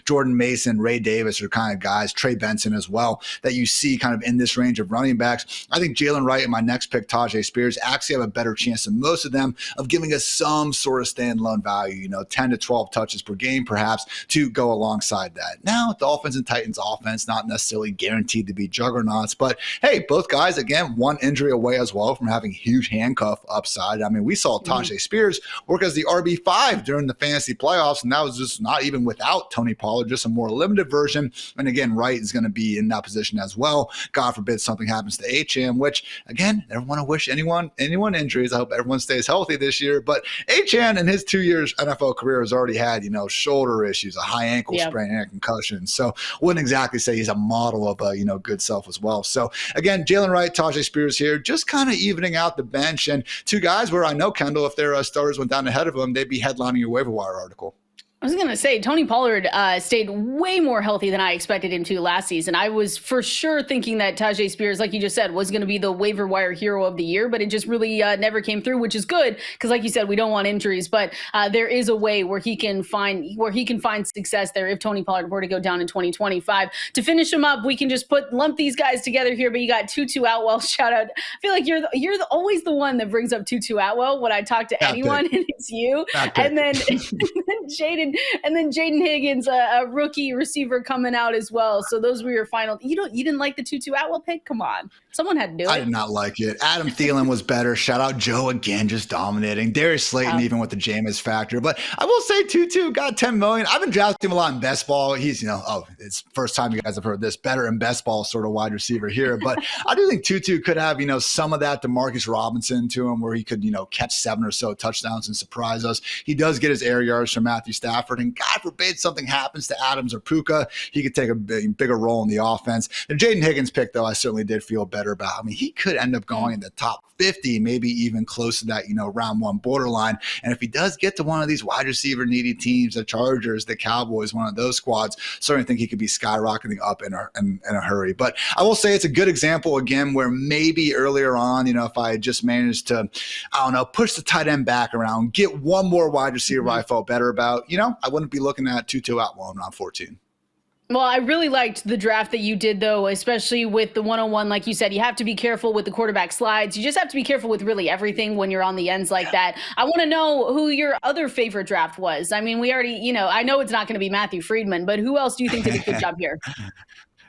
Jordan Mason, Ray Davis are kind of guys, Trey Benson as well, that you see kind of in this range of running backs. I think Jalen Wright and my next pick, Tajay Spears, actually have a better chance than most of them of giving us some sort of standalone value, 10 to 12 touches per game, perhaps, to go alongside that. Now, Dolphins and Titans offense, not necessarily guaranteed to be juggernauts, but hey, both guys, again, one injury away as well from having huge handcuff upside. I mean, we saw Tajay Spears work as the RB5 during the fantasy playoffs, and that was just not even without Tony Pollard, just a more limited version. And again, Wright is going to be in that position as well. God forbid something happens to Achane, which, again, never want to wish anyone injuries. I hope everyone stays healthy this year. But Achane in his 2 years NFL career has already had, shoulder issues, a high ankle sprain, and a concussion. So wouldn't exactly say he's a model of a, good self as well. So again, Jalen Wright, Tajay Spears here, just kind of evening out the bench. And two guys where I know, Kendall, if their starters went down ahead of them, they'd be headlining your waiver wire article. I was going to say, Tony Pollard stayed way more healthy than I expected him to last season. I was for sure thinking that Tajay Spears, like you just said, was going to be the waiver wire hero of the year, but it just really never came through, which is good because, like you said, we don't want injuries. But there is a way where he can find success there if Tony Pollard were to go down in 2025. To finish him up, we can just lump these guys together here. But you got Tutu Atwell. Shout out! I feel like you're always the one that brings up Tutu Atwell when I talk to anyone, and it's you. And then Jaden Higgins, a rookie receiver coming out as well. So those were your final. You didn't like the Tutu Atwell pick? Come on. Someone had to do it. I did not like it. Adam Thielen was better. Shout out Joe again, just dominating. Darius Slayton, even with the Jameis factor. But I will say Tutu got $10 million. I've been drafting him a lot in best ball. He's, it's first time you guys have heard this, better in best ball sort of wide receiver here. But I do think Tutu could have, some of that DeMarcus Robinson to him where he could, catch 7 or so touchdowns and surprise us. He does get his air yards from Matthew Stafford. And God forbid something happens to Adams or Puka, he could take a bigger role in the offense. The Jaden Higgins pick, though, I certainly did feel better about. I mean, he could end up going in the top 50, maybe even close to that, round 1 borderline. And if he does get to one of these wide receiver needy teams, the Chargers, the Cowboys, one of those squads, certainly think he could be skyrocketing up in a hurry. But I will say it's a good example, again, where maybe earlier on, if I had just managed to, push the tight end back around, get one more wide receiver I felt better about, I wouldn't be looking at Tutu Atwell in round 14. Well, I really liked the draft that you did, though, especially with the 101. Like you said, you have to be careful with the quarterback slides. You just have to be careful with really everything when you're on the ends like that. I want to know who your other favorite draft was. I mean, we already, I know it's not going to be Matthew Friedman, but who else do you think did a good job here?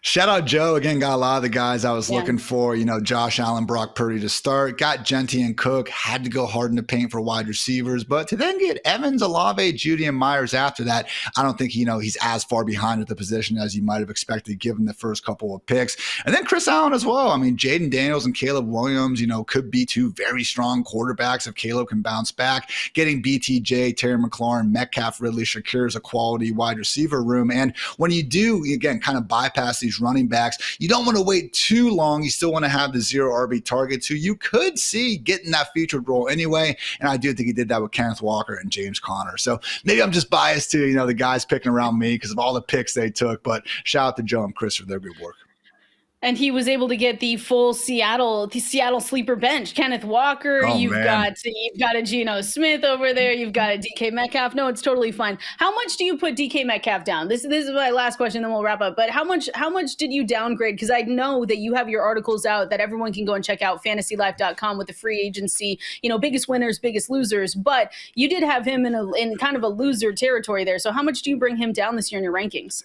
Shout out Joe. Again, got a lot of the guys I was looking for, Josh Allen, Brock Purdy to start. Got Genty and Cook. Had to go hard in the paint for wide receivers. But to then get Evans, Olave, Judy, and Myers after that, I don't think, he's as far behind at the position as you might have expected given the first couple of picks. And then Chris Allen as well. I mean, Jaden Daniels and Caleb Williams, could be two very strong quarterbacks if Caleb can bounce back. Getting BTJ, Terry McLaurin, Metcalf, Ridley, Shakir is a quality wide receiver room. And when you do, again, kind of bypass these running backs, you don't want to wait too long. You still want to have the 0 RB targets who you could see getting that featured role anyway. And I do think he did that with Kenneth Walker and James Conner. So maybe I'm just biased to, the guys picking around me because of all the picks they took. But shout out to Joe and Chris for their good work. And he was able to get the full Seattle sleeper bench. Kenneth Walker, you've got a Geno Smith over there, you've got a DK Metcalf. No, it's totally fine. How much do you put DK Metcalf down? This is my last question, then we'll wrap up. But how much did you downgrade? Because I know that you have your articles out that everyone can go and check out, fantasylife.com, with the free agency, biggest winners, biggest losers. But you did have him in kind of a loser territory there. So how much do you bring him down this year in your rankings?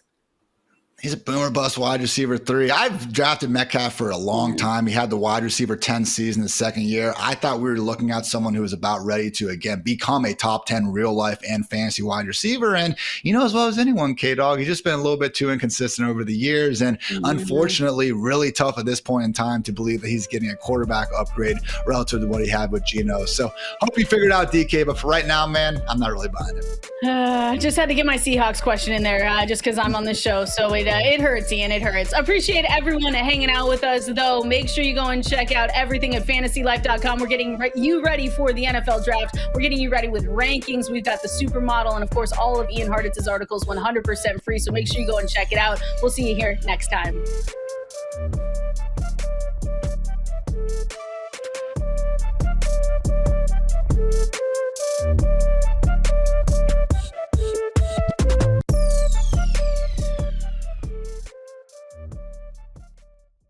He's a boomer bust wide receiver 3. I've drafted Metcalf for a long time. He had the wide receiver 10 season the second year. I thought we were looking at someone who was about ready to, again, become a top 10 real life and fantasy wide receiver. And you know as well as anyone, K-Dog, he's just been a little bit too inconsistent over the years. And unfortunately, really tough at this point in time to believe that he's getting a quarterback upgrade relative to what he had with Geno. So hope you figured out DK. But for right now, man, I'm not really buying it. I just had to get my Seahawks question in there just because I'm on the show. So it hurts, Ian. It hurts. Appreciate everyone hanging out with us, though. Make sure you go and check out everything at fantasylife.com. We're getting you ready for the NFL draft. We're getting you ready with rankings. We've got the supermodel and, of course, all of Ian Hartitz's articles 100% free. So make sure you go and check it out. We'll see you here next time.